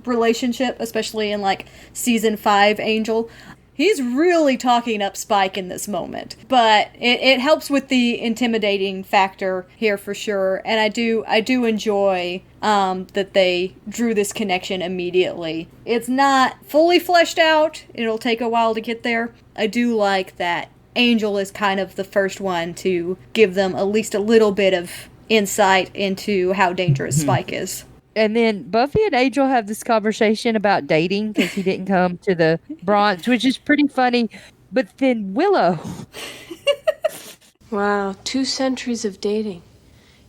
relationship, especially in season 5 Angel. He's really talking up Spike in this moment, but it helps with the intimidating factor here for sure. And I do enjoy that they drew this connection immediately. It's not fully fleshed out. It'll take a while to get there. I do like that Angel is kind of the first one to give them at least a little bit of insight into how dangerous Spike is. And then Buffy and Angel have this conversation about dating because he didn't come to the bronze, which is pretty funny. But then Willow. Wow, 2 centuries of dating.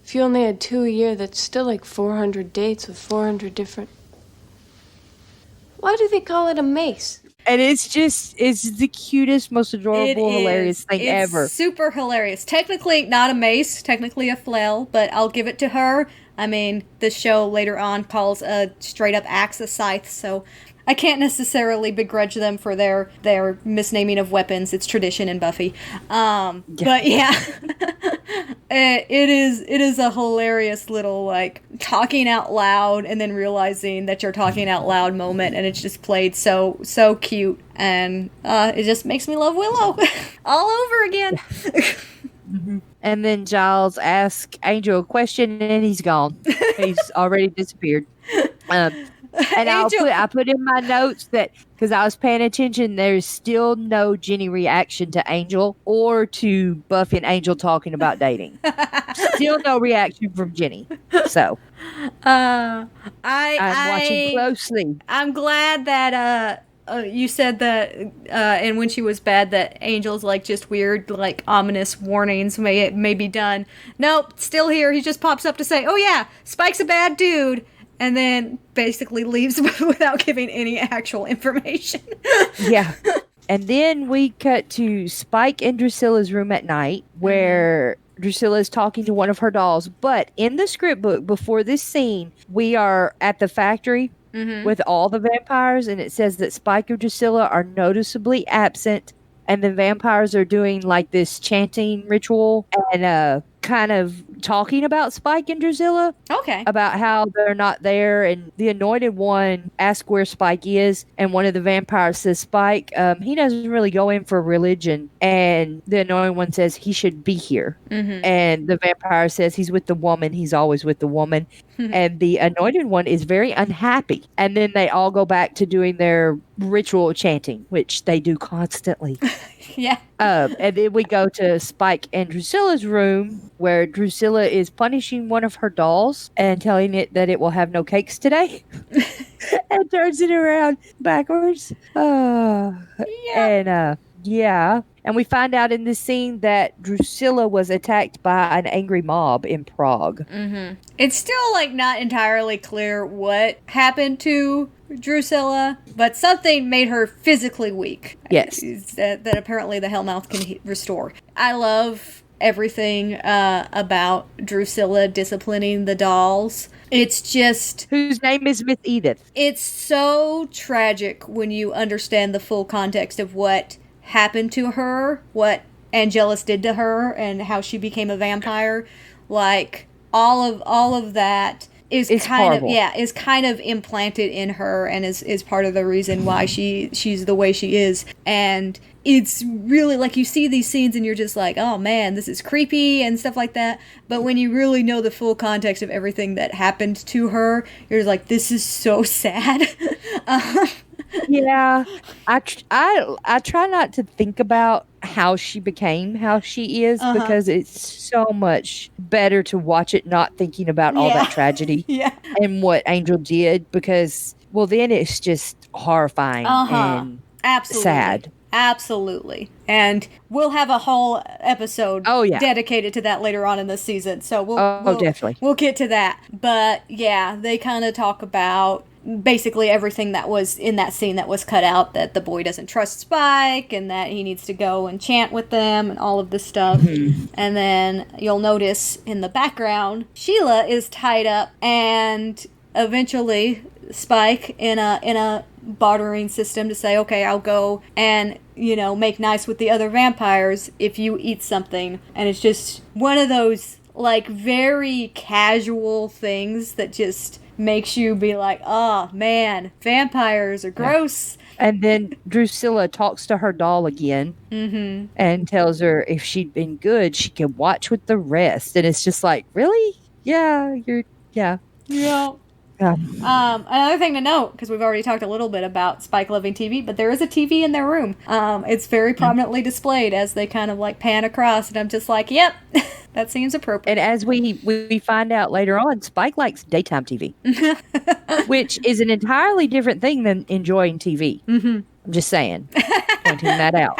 If you only had 2 a year, that's still like 400 dates with 400 different... Why do they call it a mace? And it's the cutest, most adorable, hilarious thing ever. Super hilarious. Technically not a mace, technically a flail, but I'll give it to her. I mean, the show later on calls a straight up axe a scythe, so I can't necessarily begrudge them for their misnaming of weapons. It's tradition in Buffy. But yeah, it is a hilarious little talking out loud and then realizing that you're talking out loud moment, and it's just played so cute, and it just makes me love Willow all over again. Mm-hmm. And then Giles asks Angel a question, and he's gone. He's already disappeared. And I put in my notes that because I was paying attention, there's still no Jenny reaction to Angel or to Buffy and Angel talking about dating. Still no reaction from Jenny. So I'm watching closely. I'm glad that you said that, and when she was bad, that Angel's just weird, ominous warnings may be done. Nope, still here. He just pops up to say, "Oh yeah, Spike's a bad dude," and then basically leaves without giving any actual information. Yeah. And then we cut to Spike and Drusilla's room at night, where Drusilla is talking to one of her dolls. But in the script book, before this scene, we are at the factory with all the vampires, and it says that Spike and Drusilla are noticeably absent, and the vampires are doing like this chanting ritual and kind of talking about Spike and Drusilla. Okay. About how they're not there, and the Anointed One asks where Spike is, and one of the vampires says, Spike, he doesn't really go in for religion, and the Anointed One says he should be here. And the vampire says he's with the woman, he's always with the woman. And the Anointed One is very unhappy, and then they all go back to doing their ritual chanting, which they do constantly. Yeah. And then we go to Spike and Drusilla's room, where Drusilla is punishing one of her dolls and telling it that it will have no cakes today. And turns it around backwards. And we find out in this scene that Drusilla was attacked by an angry mob in Prague. It's still like not entirely clear what happened to Drusilla, but something made her physically weak. Yes. That apparently the Hellmouth can restore. I love everything about Drusilla disciplining the dolls. It's just... Whose name is Miss Edith. It's so tragic when you understand the full context of what happened to her, what Angelus did to her, and how she became a vampire. Like, all of that is kind of implanted in her, and is part of the reason why she's the way she is. And it's really like, you see these scenes and you're just like, oh man, this is creepy and stuff like that. But when you really know the full context of everything that happened to her, you're just like, this is so sad. Yeah, I try not to think about how she became how she is, because it's so much better to watch it not thinking about all that tragedy and what Angel did, because, well, then it's just horrifying and sad. Absolutely. And we'll have a whole episode dedicated to that later on in the season. So we'll definitely. We'll get to that. But yeah, they kind of talk about basically everything that was in that scene that was cut out, that the boy doesn't trust Spike and that he needs to go and chant with them and all of this stuff. And then you'll notice in the background, Sheila is tied up, and eventually Spike, in a bartering system to say, okay, I'll go and, make nice with the other vampires if you eat something. And it's just one of those, like, very casual things that just makes you be like, oh man, vampires are gross. And then Drusilla talks to her doll again and tells her if she'd been good, she could watch with the rest. And it's just like, really? Yeah. Another thing to note, because we've already talked a little bit about Spike loving TV, but there is a TV in their room. It's very prominently displayed as they kind of like pan across, and I'm just like, yep, that seems appropriate. And as we find out later on, Spike likes daytime TV, which is an entirely different thing than enjoying TV. I'm just saying, pointing that out.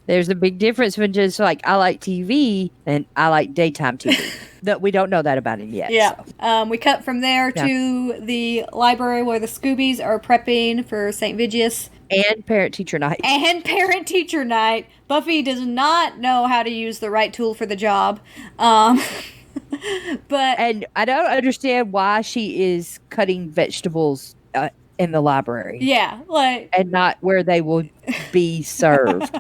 There's a big difference between just like, I like TV and I like daytime TV. That we don't know that about him yet. Yeah. So. We cut from there to the library where the Scoobies are prepping for St. Vigius. And parent-teacher night. Buffy does not know how to use the right tool for the job. And I don't understand why she is cutting vegetables in the library. Yeah, like, and not where they will be served.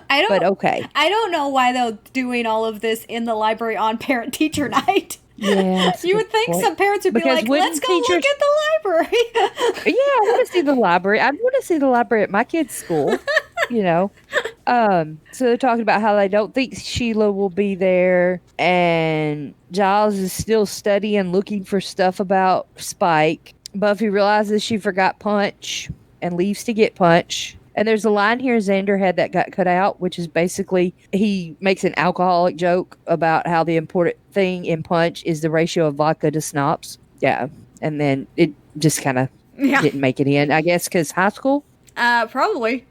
But okay. I don't know why they're doing all of this in the library on parent-teacher night. Yeah, you would think some parents would be like, let's go look at the library. Yeah, I want to see the library. I want to see the library at my kid's school. So they're talking about how they don't think Sheila will be there, and Giles is still studying, looking for stuff about Spike. Buffy realizes she forgot Punch and leaves to get Punch. And there's a line here Xander had that got cut out, which is basically he makes an alcoholic joke about how the important thing in Punch is the ratio of vodka to schnapps. Yeah. And then it just kind of didn't make it in, I guess, because high school. Probably.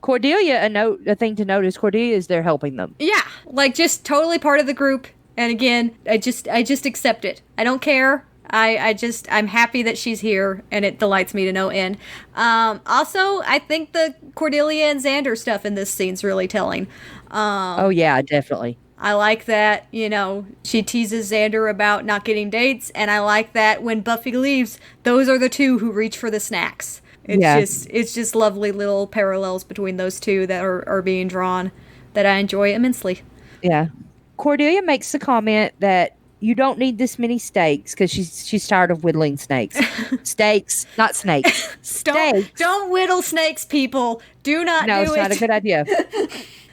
Cordelia, a thing to note is Cordelia is there helping them. Yeah. Like, just totally part of the group. And again, I just accept it. I don't care I'm happy that she's here, and it delights me to no end. Also, I think the Cordelia and Xander stuff in this scene's really telling. Oh yeah, definitely. I like that, she teases Xander about not getting dates, and I like that when Buffy leaves, those are the two who reach for the snacks. It's just lovely little parallels between those two that are being drawn that I enjoy immensely. Yeah. Cordelia makes the comment that you don't need this many steaks because she's tired of whittling snakes. Steaks, not snakes. Steaks. Don't whittle snakes, people. Do not do it. No, it's not a good idea.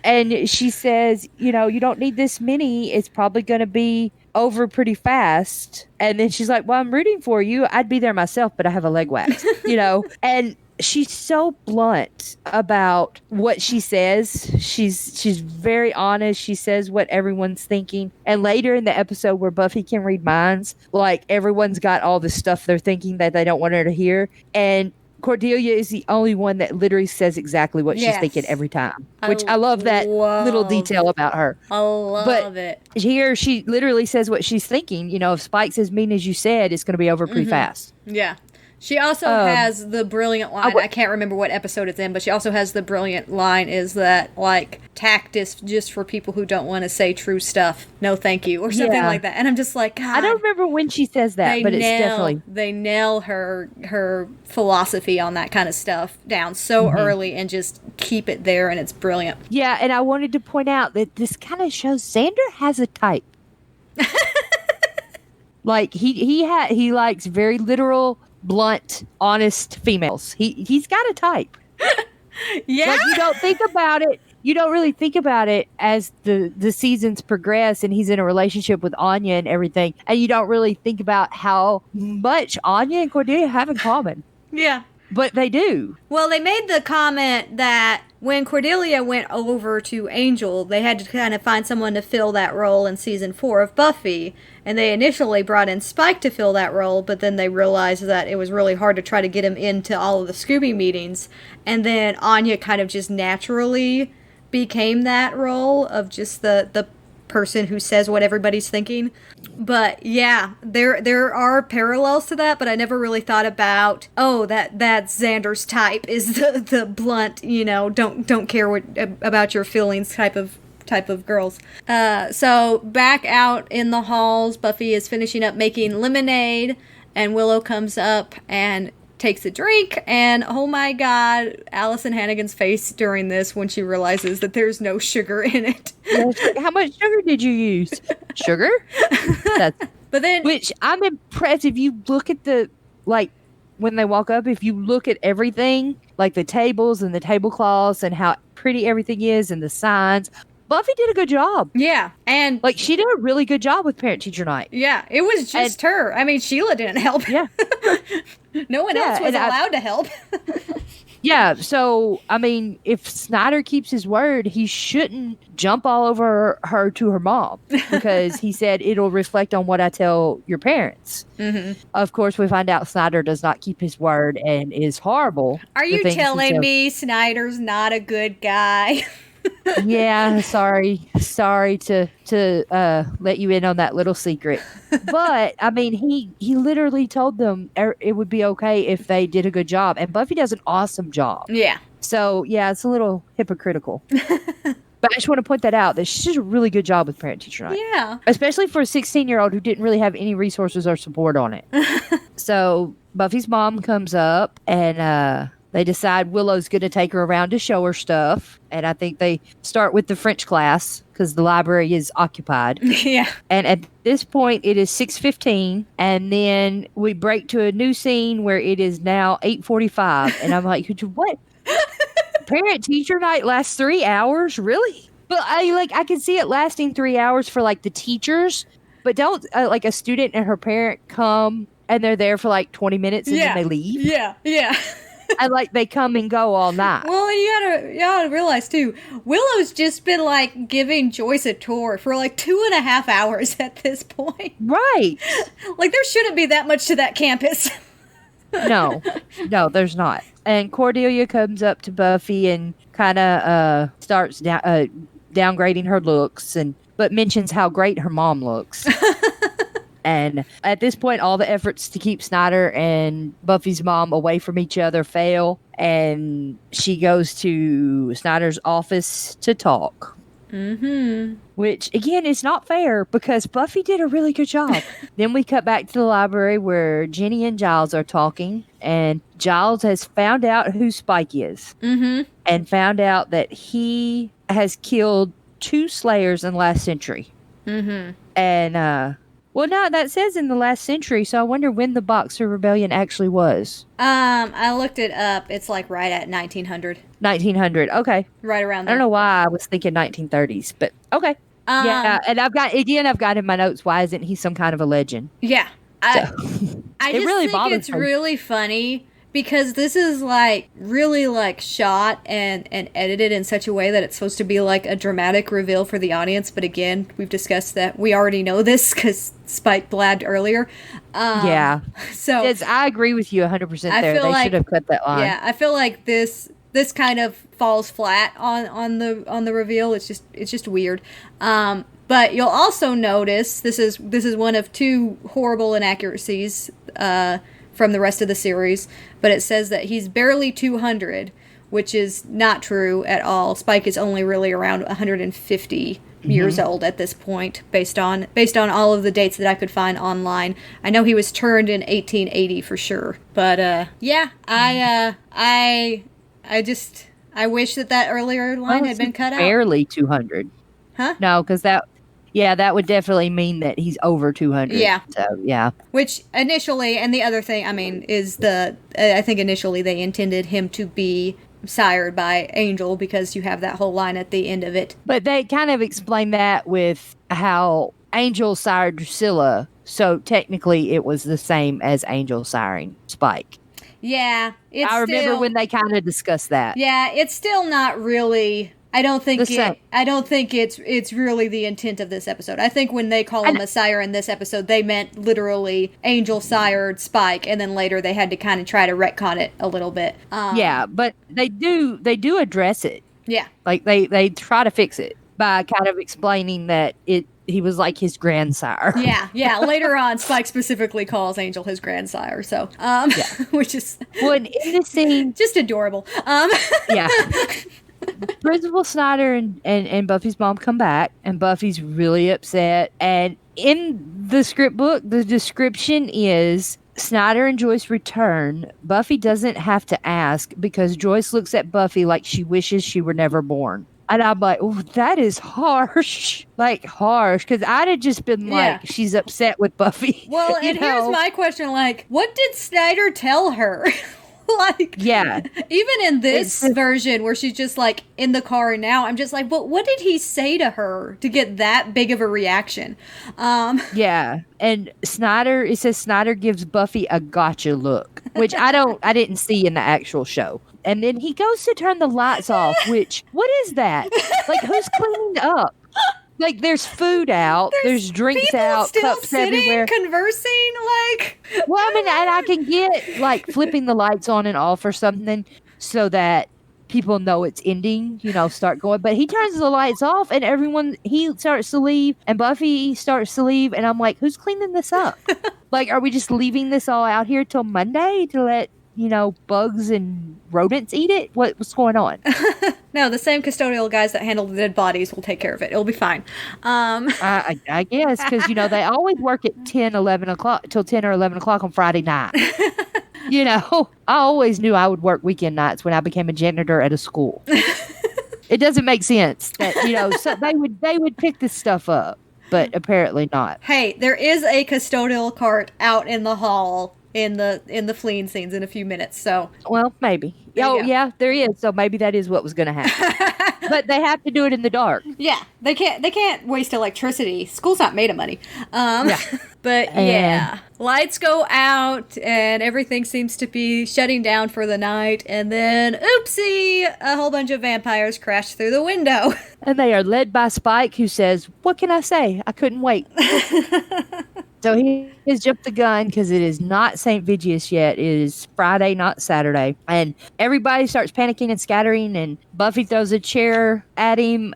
And she says, you don't need this many. It's probably going to be over pretty fast. And then she's like, well, I'm rooting for you. I'd be there myself, but I have a leg wax, And she's so blunt about what she says. She's very honest. She says what everyone's thinking. And later in the episode where Buffy can read minds, like everyone's got all the stuff they're thinking that they don't want her to hear. And Cordelia is the only one that literally says exactly what she's thinking every time, which I love that little detail about her. I love it. Here, she literally says what she's thinking. If Spike's as mean as you said, it's going to be over pretty fast. Yeah. She also has the brilliant line. I can't remember what episode it's in, but she also has the brilliant line is that, tact is just for people who don't want to say true stuff. No, thank you. Or something like that. And I'm just like, God. I don't remember when she says that, but it's definitely. They nail her philosophy on that kind of stuff down so early and just keep it there, and it's brilliant. Yeah, and I wanted to point out that this kind of shows Xander has a type. He likes very literal, blunt, honest females. He's got a type. Yeah. You don't think about it. You don't really think about it as the seasons progress and he's in a relationship with Anya and everything. And you don't really think about how much Anya and Cordelia have in common. Yeah. But they do. Well, they made the comment that when Cordelia went over to Angel, they had to kind of find someone to fill that role in season 4 of Buffy. And they initially brought in Spike to fill that role, but then they realized that it was really hard to try to get him into all of the Scooby meetings. And then Anya kind of just naturally became that role of just the person who says what everybody's thinking. But yeah, there are parallels to that, but I never really thought about, that's Xander's type is the blunt, don't care about your feelings type of girls. So back out in the halls, Buffy is finishing up making lemonade, and Willow comes up and takes a drink, and oh my God, Allison Hannigan's face during this when she realizes that there's no sugar in it. How much sugar did you use? Sugar? But then, which I'm impressed if you look at when they walk up, if you look at everything, like the tables and the tablecloths and how pretty everything is and the signs. Buffy did a good job. Yeah. And she did a really good job with Parent Teacher Night. Yeah. It was just her. I mean, Sheila didn't help. Yeah. No one else was allowed to help. Yeah. So, I mean, if Snyder keeps his word, he shouldn't jump all over her to her mom because he said it'll reflect on what I tell your parents. Mm-hmm. Of course, we find out Snyder does not keep his word and is horrible. Are you telling me Snyder's not a good guy? Yeah, sorry to let you in on that little secret. But I mean, he literally told them it would be okay if they did a good job, and Buffy does an awesome job. Yeah. So yeah, it's a little hypocritical. But I just want to point that out that she did a really good job with Parent Teacher Night. Yeah. Especially for a 16-year-old who didn't really have any resources or support on it. So Buffy's mom comes up and they decide Willow's going to take her around to show her stuff. And I think they start with the French class because the library is occupied. Yeah. And at this point, it is 6:15. And then we break to a new scene where it is now 8:45. And I'm like, what? Parent Teacher Night lasts 3 hours? Really? But I can see it lasting 3 hours for the teachers. But don't a student and her parent come and they're there for 20 minutes and then they leave? Yeah. Yeah. And they come and go all night. Well, you gotta realize too, Willow's just been giving Joyce a tour for 2.5 hours at this point. Right. There shouldn't be that much to that campus. No, there's not. And Cordelia comes up to Buffy and kind of starts downgrading her looks, but mentions how great her mom looks. And at this point, all the efforts to keep Snyder and Buffy's mom away from each other fail. And she goes to Snyder's office to talk. Mm-hmm. Which, again, is not fair because Buffy did a really good job. Then we cut back to the library where Jenny and Giles are talking. And Giles has found out who Spike is. Mm-hmm. And found out that he has killed 2 Slayers in the last century. Mm-hmm. And, well, no, that says in the last century, so I wonder when the Boxer Rebellion actually was. I looked it up. It's like right at 1900. 1900, okay. Right around I there. don't know why I was thinking 1930s, but okay. Yeah, and I've got in my notes, why isn't he some kind of a legend? Yeah. I It just really think bothers it's me. really funny because this is like really like shot and edited in such a way that it's supposed to be like a dramatic reveal for the audience. But again, we've discussed that we already know this because Spike blabbed earlier. Yeah. So I agree with you 100% I there. feel They like- should have cut that line. yeah, I feel like this kind of falls flat on the reveal. It's just weird. But you'll also notice this is one of 2 horrible inaccuracies from the rest of the series. But it says that he's barely 200, which is not true at all. Spike is only really around 150 years old at this point, based on all of the dates that I could find online. I know he was turned in 1880 for sure. But yeah, I wish that earlier line had been cut out. Barely 200. Huh? No, because that would definitely mean that he's over 200. Yeah. So, yeah. Which initially, and the other thing, I mean, is I think initially they intended him to be sired by Angel because you have that whole line at the end of it. But they kind of explain that with how Angel sired Drusilla, so technically it was the same as Angel siring Spike. Yeah. I remember when they kind of discussed that. Yeah, it's still not really... I don't think it's really the intent of this episode. I think when they call him a sire in this episode, they meant literally Angel sired Spike, and then later they had to kind of try to retcon it a little bit. Yeah, but they do address it. Yeah. Like they try to fix it by kind of explaining that he was like his grandsire. Yeah. Later on, Spike specifically calls Angel his grandsire, so which is in this scene, just adorable. Yeah. Principal Snyder and Buffy's mom come back, and Buffy's really upset. And in the script book, the description is Snyder and Joyce return. Buffy doesn't have to ask because Joyce looks at Buffy like she wishes she were never born. And I'm like, oh, that is harsh. Like, harsh. Because I'd have just been like, she's upset with Buffy. Well, and here's my question, like, what did Snyder tell her? Like, yeah, even in this version where she's just like in the car now, I'm just like, but what did he say to her to get that big of a reaction? Yeah, and it says Snyder gives Buffy a gotcha look, which I didn't see in the actual show. And then he goes to turn the lights off, which, what is that? Like, who's cleaning up? Like, there's food out, there's drinks out, still cups sitting, everywhere. Conversing, like... Well, I mean, and I can get, like, flipping the lights on and off or something so that people know it's ending, start going. But he turns the lights off and he starts to leave and Buffy starts to leave. And I'm like, who's cleaning this up? Like, are we just leaving this all out here till Monday to let, bugs and rodents eat it? What's going on? No, the same custodial guys that handle the dead bodies will take care of it. It'll be fine. I guess, because, they always work at 10 or 11 o'clock on Friday night. I always knew I would work weekend nights when I became a janitor at a school. It doesn't make sense that, so they would pick this stuff up, but apparently not. Hey, there is a custodial cart out in the hall in the fleeing scenes in a few minutes, so... Well, maybe. Yeah, there is, so maybe that is what was going to happen. But they have to do it in the dark. Yeah, they can't waste electricity. School's not made of money. But lights go out and everything seems to be shutting down for the night, and then oopsie, a whole bunch of vampires crash through the window. And they are led by Spike, who says, "What can I say? I couldn't wait." So he has jumped the gun because it is not St. Vigius yet. It is Friday, not Saturday. And everybody starts panicking and scattering, and Buffy throws a chair at him.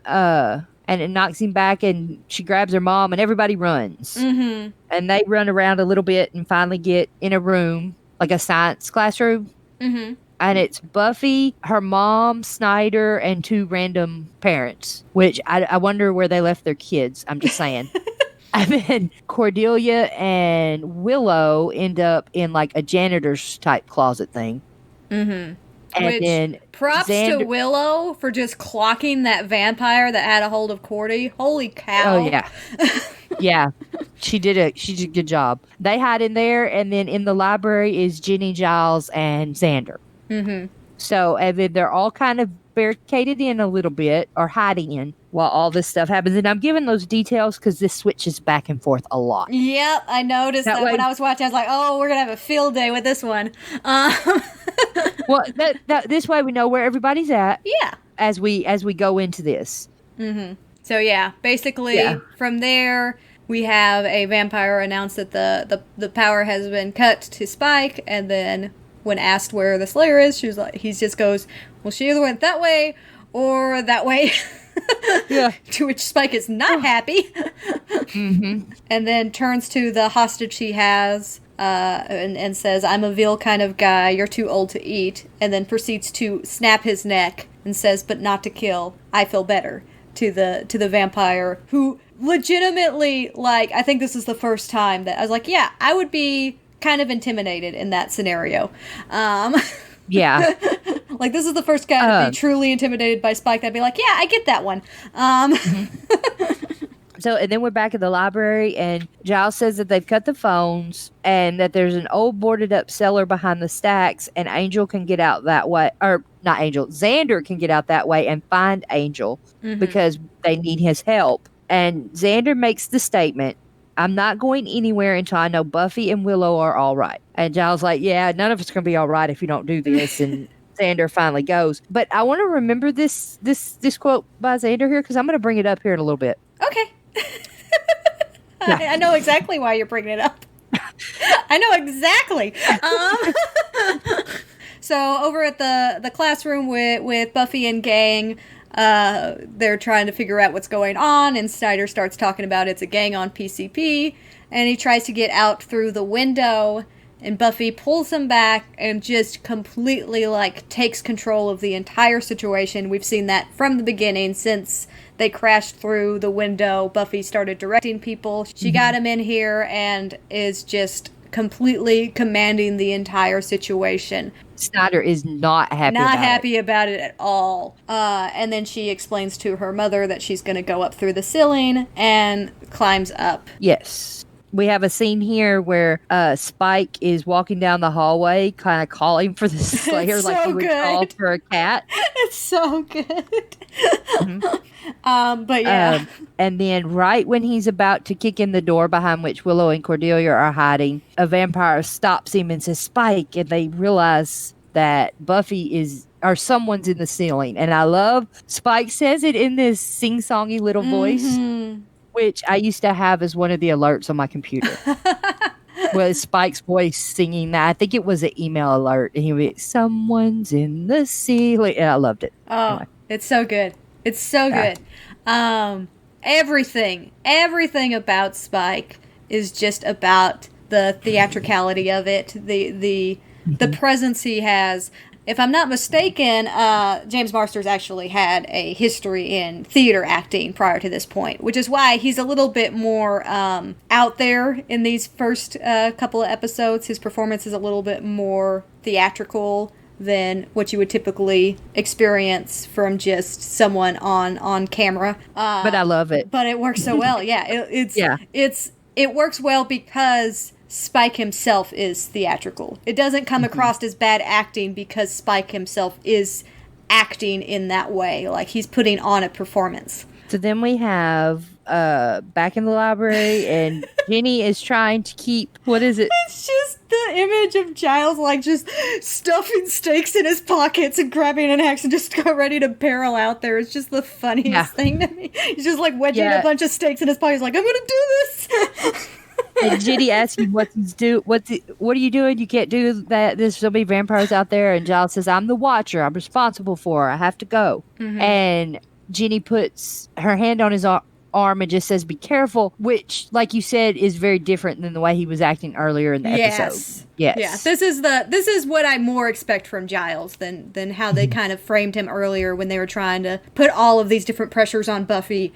and it knocks him back, and she grabs her mom, and everybody runs. Mm-hmm. And they run around a little bit and finally get in a room, like a science classroom. Mm-hmm. And it's Buffy, her mom, Snyder, and 2 random parents, which I wonder where they left their kids. I'm just saying. And then Cordelia and Willow end up in like a janitor's type closet thing. Mm-hmm. And Which, then props to Willow for just clocking that vampire that had a hold of Cordy. Holy cow. Oh, yeah. Yeah. She did a good job. They hide in there, and then in the library is Jenny, Giles, and Xander. Mm-hmm. So, and then they're all kind of barricaded in a little bit, or hiding in, while all this stuff happens. And I'm giving those details because this switches back and forth a lot. Yep, I noticed that when I was watching. I was like, oh, we're going to have a field day with this one. Well, this way we know where everybody's at. Yeah. As we go into this. Mm-hmm. So, yeah, basically from there, we have a vampire announce that the power has been cut to Spike, and then when asked where the Slayer is, he just goes, well, she either went that way or that way. Yeah. To which Spike is not happy. Mm-hmm. And then turns to the hostage he has and says, I'm a veal kind of guy, you're too old to eat. And then proceeds to snap his neck and says, but not to kill, I feel better, to the vampire, who legitimately, like, I think this is the first time that I was like, yeah, I would be kind of intimidated in that scenario. Yeah. Like, this is the first guy to be truly intimidated by Spike. I'd be like, yeah, I get that one. So, and then we're back at the library, and Giles says that they've cut the phones, and that there's an old boarded up cellar behind the stacks, and Angel can get out that way, or not Angel, Xander can get out that way and find Angel because they need his help. And Xander makes the statement, I'm not going anywhere until I know Buffy and Willow are all right. And Giles like, yeah, none of us going to be all right if you don't do this. And Xander finally goes. But I want to remember this quote by Xander here, because I'm going to bring it up here in a little bit. Okay. I know exactly why you're bringing it up. I know exactly. So over at the classroom with Buffy and gang, they're trying to figure out what's going on, and Snyder starts talking about it's a gang on PCP, and he tries to get out through the window, and Buffy pulls him back and just completely, like, takes control of the entire situation. We've seen that from the beginning. Since they crashed through the window, Buffy started directing people. She got him in here and is just completely commanding the entire situation. Snyder is not happy about it at all. And then she explains to her mother that she's going to go up through the ceiling and climbs up. Yes. We have a scene here where Spike is walking down the hallway, kind of calling for the Slayer like he would call for a cat. It's so good. But yeah. And then right when he's about to kick in the door behind which Willow and Cordelia are hiding, a vampire stops him and says, Spike, and they realize that Buffy or someone's in the ceiling. And I love Spike says it in this sing-songy little voice, which I used to have as one of the alerts on my computer. Was Spike's voice singing that. I think it was an email alert. And he would, someone's in the ceiling. And I loved it. Oh, anyway. It's so good. It's so good. Everything about Spike is just about the theatricality of it, the presence he has. If I'm not mistaken, James Marsters actually had a history in theater acting prior to this point, which is why he's a little bit more out there in these first couple of episodes. His performance is a little bit more theatrical than what you would typically experience from just someone on camera. But I love it. But it works so well. Yeah, it works well because Spike himself is theatrical. It doesn't come across as bad acting because Spike himself is acting in that way. Like, he's putting on a performance. So then we have back in the library, and Jenny is trying to keep, what is it? It's just the image of Giles, like, just stuffing stakes in his pockets and grabbing an axe and just got ready to barrel out there. It's just the funniest thing to me. He's just, like, wedging a bunch of stakes in his pockets, like, I'm gonna do this! And Jenny asks you what are you doing? You can't do that. There's so many vampires out there. And Giles says, I'm the watcher. I'm responsible for her. I have to go. And Jenny puts her hand on his arm and just says, "Be careful," which, like you said, is very different than the way he was acting earlier in the episode. Yes. Yeah. This is what I more expect from Giles than how they kind of framed him earlier when they were trying to put all of these different pressures on Buffy.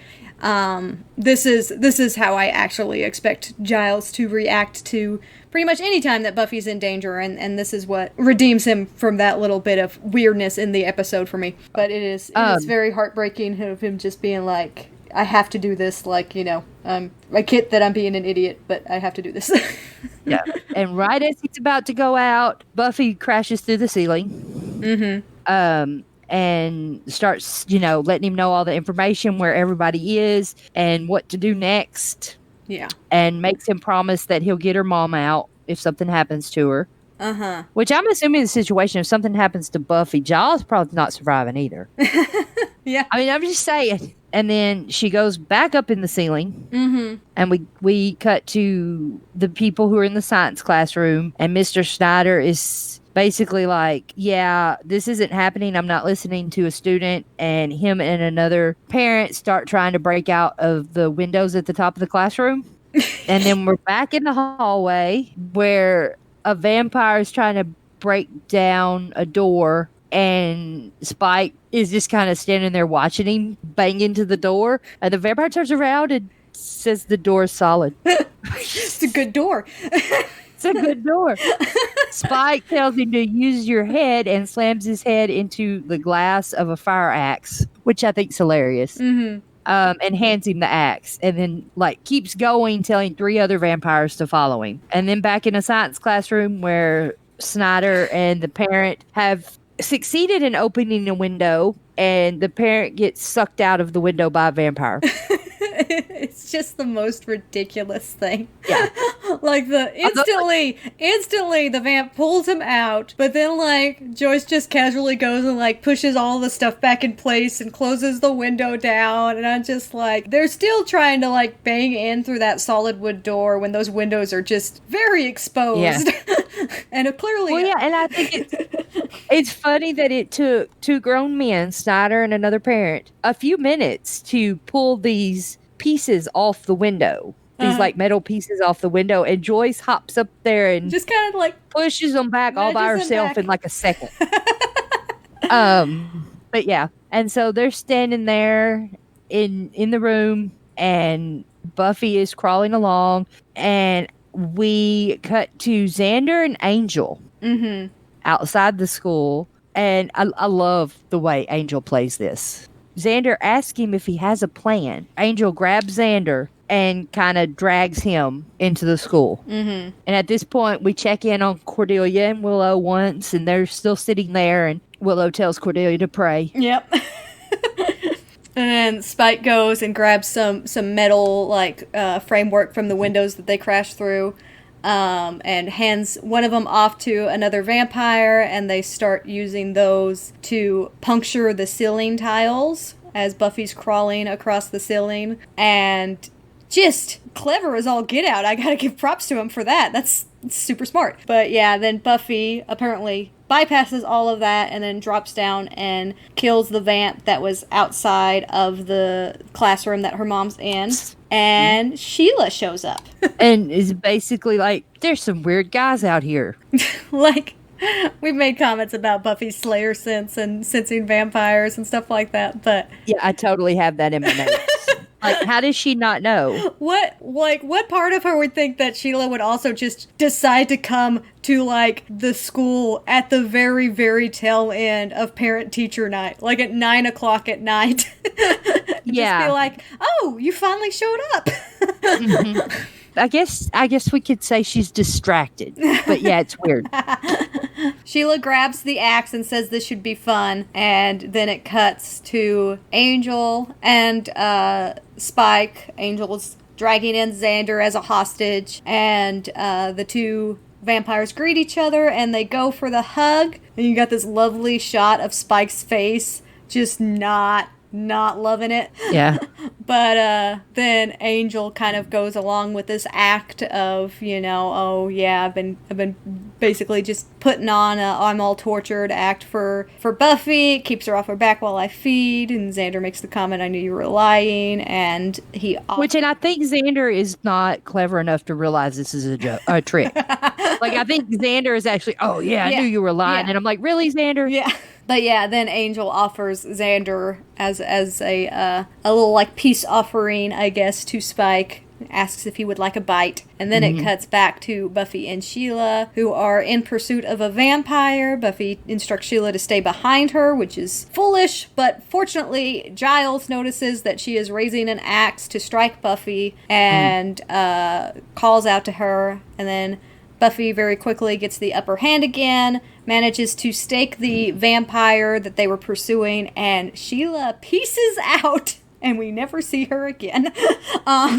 This is how I actually expect Giles to react to pretty much any time that Buffy's in danger, and this is what redeems him from that little bit of weirdness in the episode for me. But it is very heartbreaking of him just being like, I have to do this, like, I get that I'm being an idiot, but I have to do this. Yeah. And right as he's about to go out, Buffy crashes through the ceiling. Mm-hmm. And starts, letting him know all the information, where everybody is and what to do next. Yeah. And makes him promise that he'll get her mom out if something happens to her. Uh-huh. Which I'm assuming the situation, if something happens to Buffy, Giles probably not surviving either. Yeah. I mean, I'm just saying. And then she goes back up in the ceiling. Mm-hmm. And we cut to the people who are in the science classroom. And Mr. Snyder is basically like, yeah, this isn't happening. I'm not listening to a student. And him and another parent start trying to break out of the windows at the top of the classroom. And then we're back in the hallway where a vampire is trying to break down a door. And Spike is just kind of standing there watching him bang into the door. And the vampire turns around and says the door is solid. It's a good door. It's a good door. Spike tells him to use your head and slams his head into the glass of a fire axe, which I think is hilarious. Mm-hmm. And hands him the axe. And then, keeps going, telling 3 other vampires to follow him. And then back in a science classroom where Snyder and the parent have succeeded in opening a window, and the parent gets sucked out of the window by a vampire. It's just the most ridiculous thing. Yeah. Instantly the vamp pulls him out, but then Joyce just casually goes and pushes all the stuff back in place and closes the window down, and I'm just they're still trying to bang in through that solid wood door when those windows are just very exposed. Yeah. And it clearly... Well, yeah, and I think it's funny that it took 2 grown men, Snyder and another parent, a few minutes to pull these pieces off the window. These metal pieces off the window, and Joyce hops up there and just kind of pushes them back all by herself in a second. But yeah, and so they're standing there in the room, and Buffy is crawling along, and we cut to Xander and Angel outside the school, and I love the way Angel plays this. Xander asks him if he has a plan. Angel grabs Xander and kind of drags him into the school. Mm-hmm. And at this point, we check in on Cordelia and Willow once, and they're still sitting there, and Willow tells Cordelia to pray. Yep. And then Spike goes and grabs some metal framework from the windows that they crashed through, and hands one of them off to another vampire, and they start using those to puncture the ceiling tiles as Buffy's crawling across the ceiling. And just clever as all get out. I gotta give props to him for that. That's super smart. But yeah, then Buffy apparently bypasses all of that and then drops down and kills the vamp that was outside of the classroom that her mom's in. And Sheila shows up. And is basically there's some weird guys out here. We've made comments about Buffy's Slayer sense and sensing vampires and stuff like that, but... Yeah, I totally have that in my notes. How does she not know? What part of her would think that Sheila would also just decide to come to, the school at the very, very tail end of parent-teacher night? At 9 o'clock at night. Yeah. Just be oh, you finally showed up. Mm-hmm. I guess we could say she's distracted. But yeah, it's weird. Sheila grabs the axe and says this should be fun, and then it cuts to Angel and Spike. Angel's dragging in Xander as a hostage, and the 2 vampires greet each other, and they go for the hug, and you got this lovely shot of Spike's face just not loving it. Yeah. But then Angel kind of goes along with this act of, oh yeah, I've been basically just putting on a I'm all tortured act for Buffy, keeps her off her back while I feed, and Xander makes the comment, I knew you were lying, and and I think Xander is not clever enough to realize this is a trick. Like, I think Xander is actually, I knew you were lying. And I'm like, really, Xander? Yeah. But yeah, then Angel offers Xander as a little like peace offering, I guess, to Spike. Asks if he would like a bite. And then it cuts back to Buffy and Sheila, who are in pursuit of a vampire. Buffy instructs Sheila to stay behind her, which is foolish, but fortunately Giles notices that she is raising an axe to strike Buffy and calls out to her, and then Buffy very quickly gets the upper hand again, manages to stake the vampire that they were pursuing, and Sheila pieces out. And we never see her again. One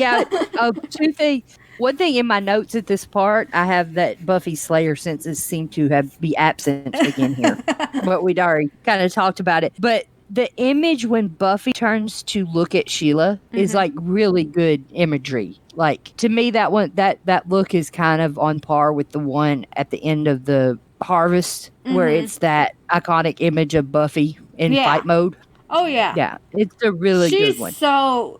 thing in my notes at this part, I have that Buffy Slayer senses seem to be absent again here. But we'd already kind of talked about it. But the image when Buffy turns to look at Sheila is like really good imagery. Like, to me, that one, that look is kind of on par with the one at the end of the Harvest, where it's that iconic image of Buffy in fight mode. Oh, yeah. Yeah, it's a really good one. Sarah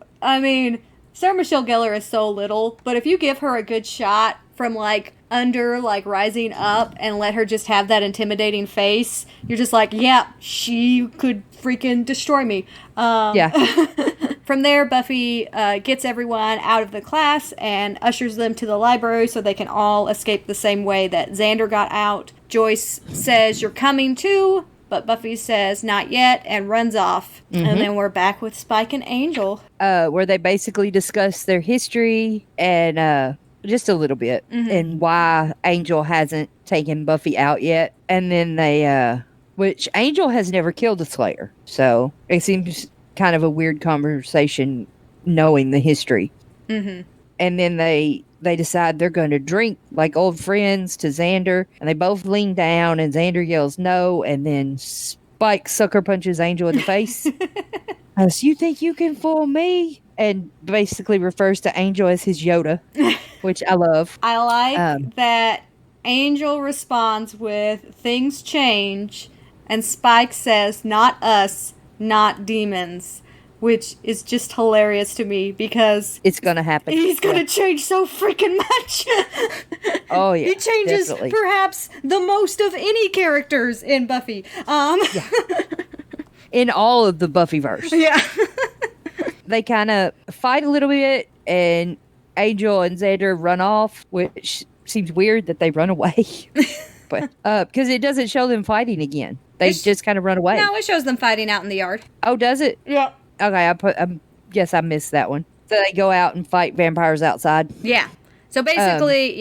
Michelle Gellar is so little, but if you give her a good shot from, like, under, like, rising up and let her just have that intimidating face, you're just like, yeah, she could freaking destroy me. From there, Buffy gets everyone out of the class and ushers them to the library so they can all escape the same way that Xander got out. Joyce says, you're coming too. But Buffy says, not yet, and runs off. And then we're back with Spike and Angel. Where they basically discuss their history and just a little bit. And why Angel hasn't taken Buffy out yet. And then they, which Angel has never killed a Slayer. So it seems kind of a weird conversation knowing the history. And then they decide they're going to drink like old friends to Xander, and they both lean down, and Xander yells no, and then Spike sucker punches Angel in the face. So you think you can fool me? And basically refers to Angel as his Yoda, which I love. I like that Angel responds with, things change, and Spike says, not us, not demons. Which is just hilarious to me because it's gonna happen. He's gonna change so freaking much. Oh yeah, he changes definitely. Perhaps the most of any characters in Buffy. In all of the Buffyverse. Yeah. They kind of fight a little bit, and Angel and Xander run off, which seems weird that they run away. But because it doesn't show them fighting again, they just kind of run away. No, it shows them fighting out in the yard. Oh, does it? Yeah. Okay, I guess I missed that one. So they go out and fight vampires outside. Yeah. So basically,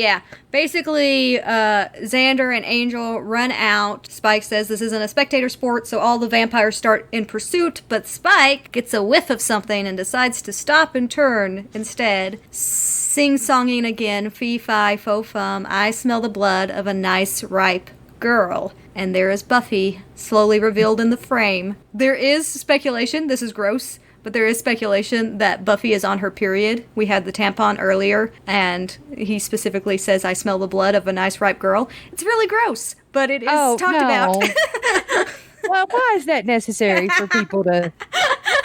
Xander and Angel run out. Spike says this isn't a spectator sport, so all the vampires start in pursuit, but Spike gets a whiff of something and decides to stop and turn instead, sing-songing again, fee-fi-fo-fum, I smell the blood of a nice, ripe girl. And there is Buffy, slowly revealed in the frame. There is speculation, this is gross, but there is speculation that Buffy is on her period. We had the tampon earlier, and he specifically says, I smell the blood of a nice, ripe girl. It's really gross, but it is talked about. Well, why is that necessary for people to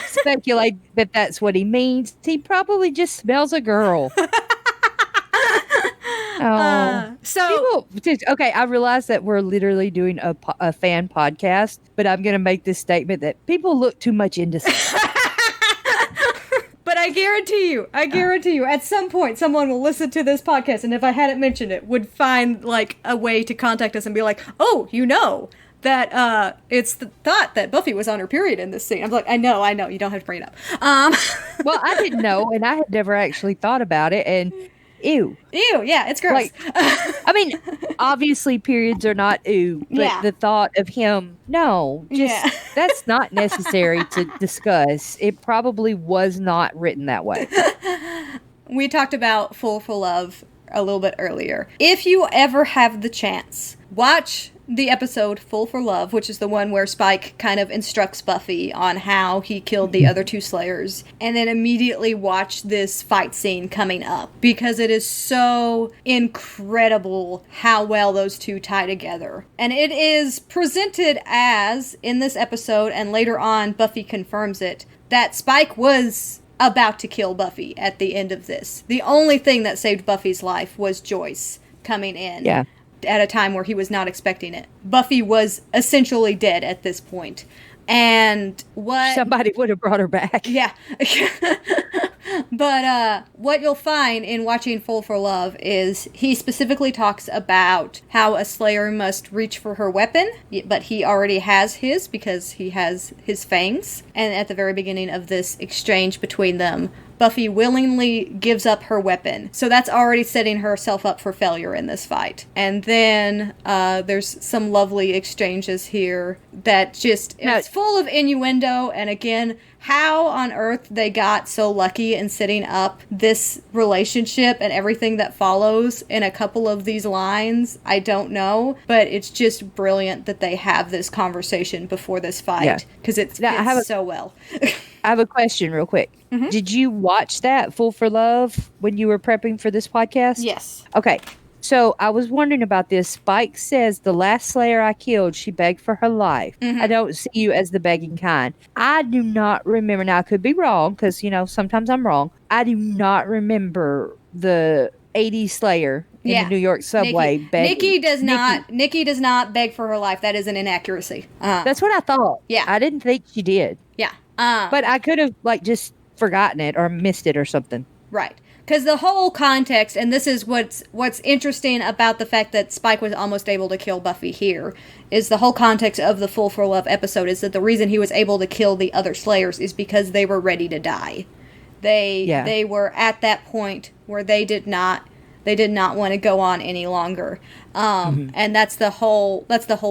speculate that that's what he means? He probably just smells a girl. Okay, I realize that we're literally doing a fan podcast, but I'm going to make this statement that people look too much into stuff. But I guarantee you, at some point, someone will listen to this podcast, and if I hadn't mentioned it, would find, like, a way to contact us and be like, oh, you know, that, it's the thought that Buffy was on her period in this scene. I'm like, I know, you don't have to bring it up. Well, I didn't know, and I had never actually thought about it, and ew, yeah, it's gross. Like, I mean, obviously periods are not ew, but the thought of him, that's not necessary to discuss. It probably was not written that way. We talked about Full for Love a little bit earlier. If you ever have the chance, watch the episode Full for Love, which is the one where Spike kind of instructs Buffy on how he killed the other two Slayers, and then immediately watch this fight scene coming up, because it is so incredible how well those two tie together. And it is presented as, in this episode, and later on Buffy confirms it, that Spike was about to kill Buffy at the end of this. The only thing that saved Buffy's life was Joyce coming in. Yeah. At a time where he was not expecting it. Buffy was essentially dead at this point. And what... Somebody would have brought her back. Yeah. But what you'll find in watching Full for Love is he specifically talks about how a Slayer must reach for her weapon, but he already has his because he has his fangs. And at the very beginning of this exchange between them, Buffy willingly gives up her weapon. So that's already setting herself up for failure in this fight. And then there's some lovely exchanges here that just, it's full of innuendo. And again, how on earth they got so lucky in setting up this relationship and everything that follows in a couple of these lines, I don't know. But it's just brilliant that they have this conversation before this fight. Because it fits so well. I have a question real quick. Mm-hmm. Did you watch that Full for Love when you were prepping for this podcast? Yes. Okay. So I was wondering about this. Spike says, the last Slayer I killed, she begged for her life. Mm-hmm. I don't see you as the begging kind. I do not remember. Now, I could be wrong because, sometimes I'm wrong. I do not remember the 80s Slayer in the New York subway begging. Nikki does not beg for her life. That is an inaccuracy. That's what I thought. Yeah. I didn't think she did. Yeah. But I could have, just forgotten it or missed it or something. Right. Because the whole context, and this is what's interesting about the fact that Spike was almost able to kill Buffy here, is the whole context of the Full for Love episode is that the reason he was able to kill the other Slayers is because they were ready to die. They were at that point where they did not want to go on any longer. And that's the whole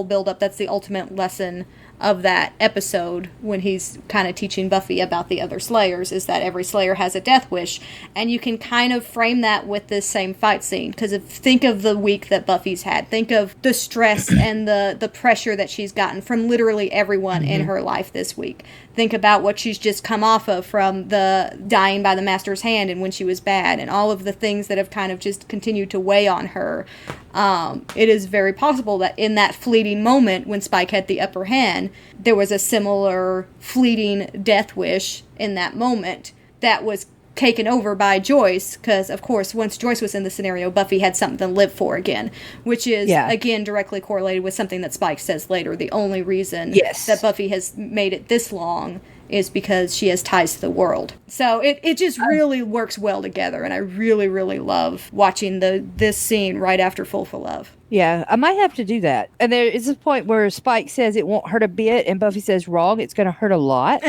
build-up. That's the ultimate lesson of that episode when he's kind of teaching Buffy about the other Slayers, is that every Slayer has a death wish. And you can kind of frame that with this same fight scene, because think of the week that Buffy's had. Think of the stress and the pressure that she's gotten from literally everyone in her life this week. Think about what she's just come off of from the dying by the Master's hand and when she was bad, and all of the things that have kind of just continued to weigh on her. It is very possible that in that fleeting moment when Spike had the upper hand, there was a similar fleeting death wish in that moment that was taken over by Joyce, because, of course, once Joyce was in the scenario, Buffy had something to live for again, which is, again, directly correlated with something that Spike says later. The only reason that Buffy has made it this long is because she has ties to the world. So it just really works well together, and I really, really love watching this scene right after Full for Love. Yeah, I might have to do that. And there is a point where Spike says it won't hurt a bit, and Buffy says, wrong, it's going to hurt a lot.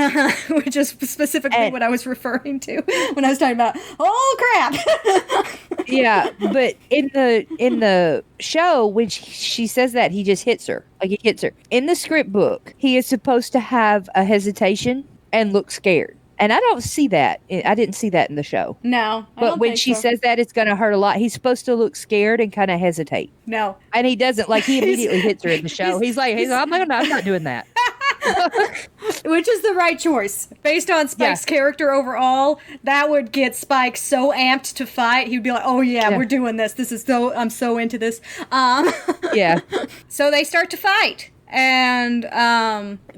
Which is specifically what I was referring to when I was talking about, oh, crap! Yeah, but in the show, when she says that, he just hits her. Like, he hits her. In the script book, he is supposed to have a hesitation and look scared. And I don't see that. I didn't see that in the show. No. But when she says that it's going to hurt a lot, he's supposed to look scared and kind of hesitate. No. And he doesn't. Like, he immediately hits her in the show. He's like, I'm not doing that. Which is the right choice. Based on Spike's character overall, that would get Spike so amped to fight. He'd be like, oh, yeah, we're doing this. I'm so into this. Yeah. So they start to fight. And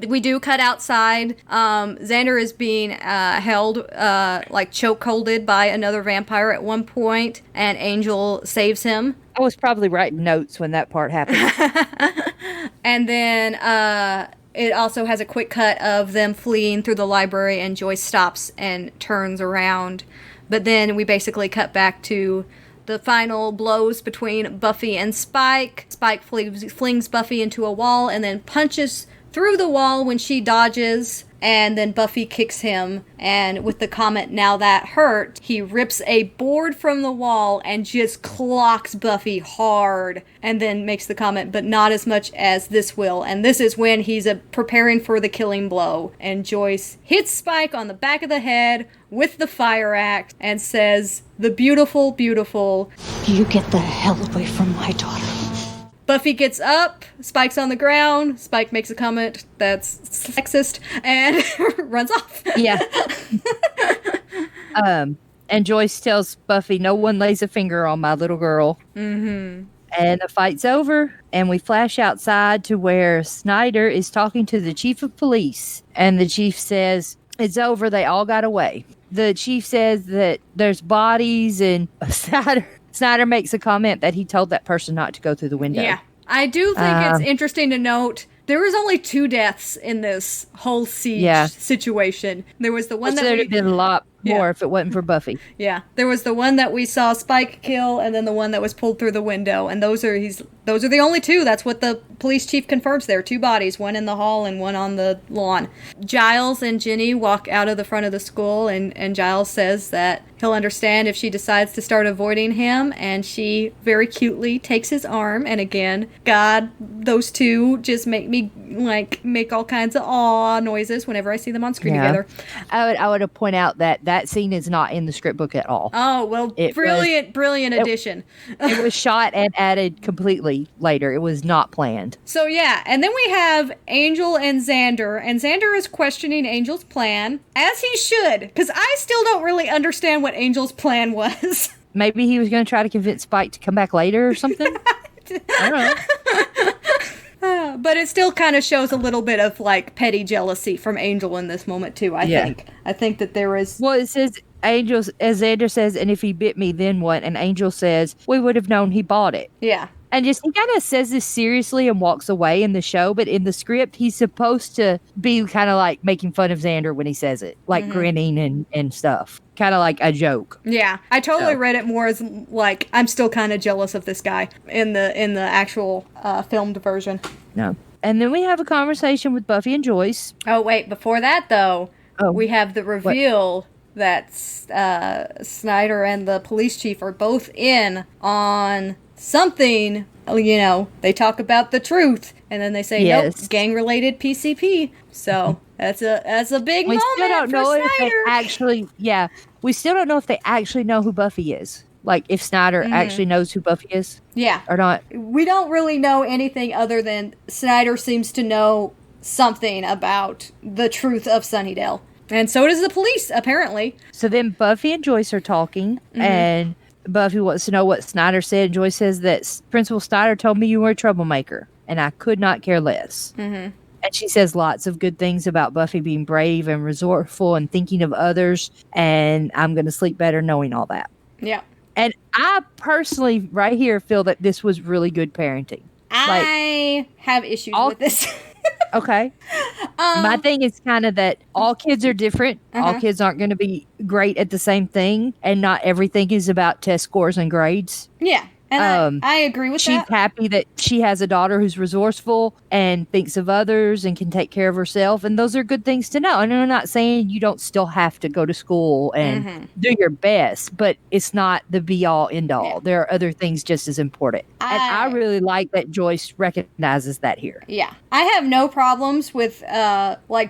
we do cut outside. Xander is being held, like chokeholded by another vampire at one point, and Angel saves him. I was probably writing notes when that part happened. And then it also has a quick cut of them fleeing through the library, and Joyce stops and turns around. But then we basically cut back to the final blows between Buffy and Spike. Spike flings Buffy into a wall and then punches through the wall when she dodges, and then Buffy kicks him, and with the comment, now that hurt, he rips a board from the wall and just clocks Buffy hard, and then makes the comment, but not as much as this will. And this is when he's preparing for the killing blow, and Joyce hits Spike on the back of the head with the fire axe and says, the beautiful, beautiful, you get the hell away from my daughter. Buffy gets up, Spike's on the ground, Spike makes a comment that's sexist, and runs off. Yeah. And Joyce tells Buffy, no one lays a finger on my little girl. Mm-hmm. And the fight's over, and we flash outside to where Snyder is talking to the chief of police. And the chief says, it's over, they all got away. The chief says that there's bodies, and Snyder makes a comment that he told that person not to go through the window. Yeah. I do think it's interesting to note there was only 2 deaths in this whole siege situation. There was the one that there'd have been a lot more if it wasn't for Buffy. Yeah, there was the one that we saw Spike kill, and then the one that was pulled through the window. And those are the only 2. That's what the police chief confirms there. 2 bodies, one in the hall and one on the lawn. Giles and Ginny walk out of the front of the school, and Giles says that he'll understand if she decides to start avoiding him, and she very cutely takes his arm. And again, God, those 2 just make me make all kinds of aw noises whenever I see them on screen together. I would point out that scene is not in the script book at all. Oh, well, brilliant addition. It was shot and added completely later. It was not planned. So yeah, and then we have Angel and Xander is questioning Angel's plan, as he should, because I still don't really understand what Angel's plan was. Maybe he was going to try to convince Spike to come back later or something? I don't know. But it still kind of shows a little bit of petty jealousy from Angel in this moment too. I think that there is. Well, it says Angel, as Xander says, and if he bit me, then what? And Angel says we would have known he bought it. Yeah. And he kind of says this seriously and walks away in the show, but in the script, he's supposed to be kind of making fun of Xander when he says it, grinning and stuff. Kind of like a joke. Yeah, I totally read it more as I'm still kind of jealous of this guy in the actual filmed version. No. And then we have a conversation with Buffy and Joyce. Oh, wait, before that, though, we have the reveal that Snyder and the police chief are both in on something. They talk about the truth, and then they say, nope, gang-related PCP. So that's a big moment still don't for know Snyder. If they actually, we still don't know if they actually know who Buffy is. If Snyder actually knows who Buffy is. Yeah. Or not. We don't really know anything other than Snyder seems to know something about the truth of Sunnydale. And so does the police, apparently. So then Buffy and Joyce are talking, and Buffy wants to know what Snyder said. Joyce says that Principal Snyder told me you were a troublemaker, and I could not care less. Mm-hmm. And she says lots of good things about Buffy being brave and resourceful and thinking of others, and I'm going to sleep better knowing all that. Yeah. And I personally, right here, feel that this was really good parenting. I have issues with this. Okay. My thing is kind of that all kids are different. All kids aren't going to be great at the same thing. And not everything is about test scores and grades. Yeah. And I agree with that. She's happy that she has a daughter who's resourceful and thinks of others and can take care of herself. And those are good things to know. And I'm not saying you don't still have to go to school and do your best, but it's not the be-all, end-all. Yeah. There are other things just as important. And I really like that Joyce recognizes that here. Yeah. I have no problems with,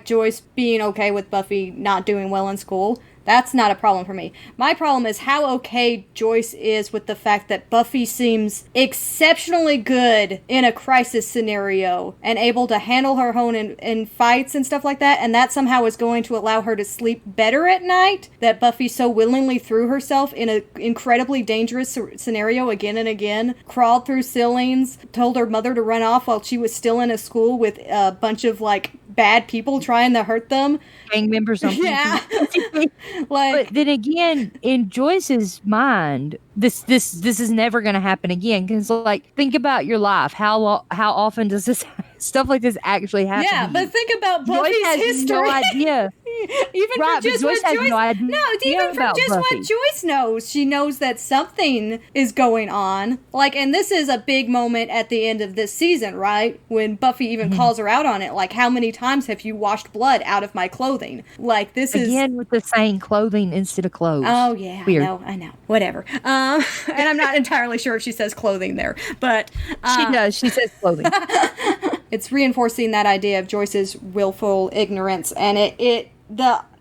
Joyce being okay with Buffy not doing well in school. That's not a problem for me. My problem is how okay Joyce is with the fact that Buffy seems exceptionally good in a crisis scenario and able to handle her own in fights and stuff like that, and that somehow is going to allow her to sleep better at night, that Buffy so willingly threw herself in an incredibly dangerous scenario again and again, crawled through ceilings, told her mother to run off while she was still in a school with a bunch of, bad people trying to hurt them. Gang members on Yeah. But then again, in Joyce's mind, this is never going to happen again. Because think about your life. How often does this stuff like this actually happen? Yeah, but think about Buffy's Joyce has history. no idea. Even right, from just Joyce what has Joyce no idea even from just Buffy. what Joyce knows, she knows that something is going on. And this is a big moment at the end of this season, right? When Buffy even calls her out on it. How many times have you washed blood out of my clothing? This is again with the saying clothing instead of clothes. Oh yeah, weird. I know. Whatever. And I'm not entirely sure if she says clothing there, but she does. She says clothing. It's reinforcing that idea of Joyce's willful ignorance, and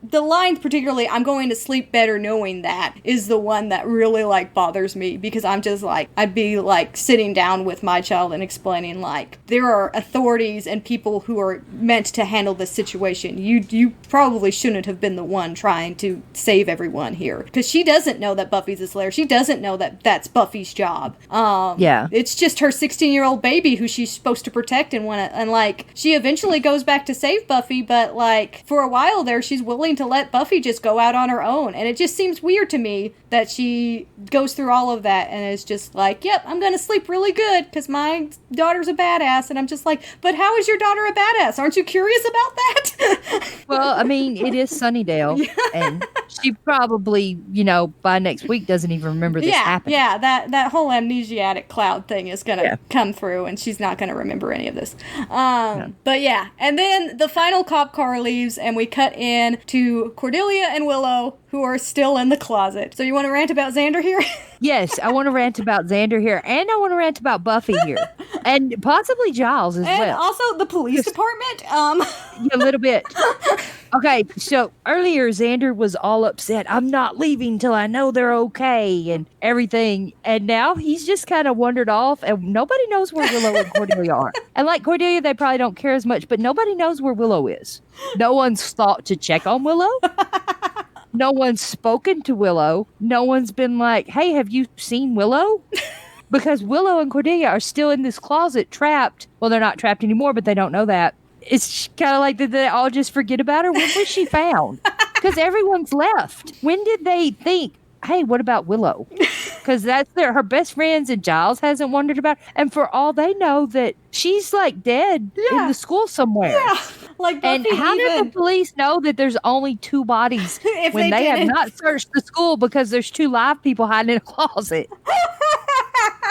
the line particularly, I'm going to sleep better knowing that, is the one that really, like, bothers me, because I'm just like, I'd be, like, sitting down with my child and explaining, like, there are authorities and people who are meant to handle this situation. You probably shouldn't have been the one trying to save everyone here, because she doesn't know that Buffy's a Slayer. She doesn't know that that's Buffy's job. It's just her 16-year-old baby who she's supposed to protect and like, she eventually goes back to save Buffy, but, like, for a while there, she's willing to let Buffy just go out on her own, and it just seems weird to me that she goes through all of that and is just like, yep, I'm gonna sleep really good because my daughter's a badass. And I'm just like, but how is your daughter a badass? Aren't you curious about that? Well, I mean, it is Sunnydale, and she probably, by next week doesn't even remember this happening. Yeah, that whole amnesiac cloud thing is gonna come through, and she's not gonna remember any of this. But yeah, and then the final cop car leaves, and we cut in to Cordelia and Willow, who are still in the closet. So you want to rant about Xander here? Yes, I want to rant about Xander here, and I want to rant about Buffy here, and possibly Giles as well. And also the police department. A little bit. Okay, so earlier Xander was all upset. I'm not leaving till I know they're okay and everything. And now he's just kind of wandered off, and nobody knows where Willow and Cordelia are. And like Cordelia, they probably don't care as much, but nobody knows where Willow is. No one's thought to check on Willow. No one's spoken to Willow. No one's been like, hey, have you seen Willow? Because Willow and Cordelia are still in this closet trapped. Well, they're not trapped anymore, but they don't know that. It's kind of like, did they all just forget about her? When was she found? Because everyone's left. When did they think, hey, what about Willow? Because that's her best friends, and Giles hasn't wondered about. And for all they know, that she's like dead in the school somewhere. Yeah. Like Buffy. And how did the police know that there's only 2 bodies when they have not searched the school because there's 2 live people hiding in a closet?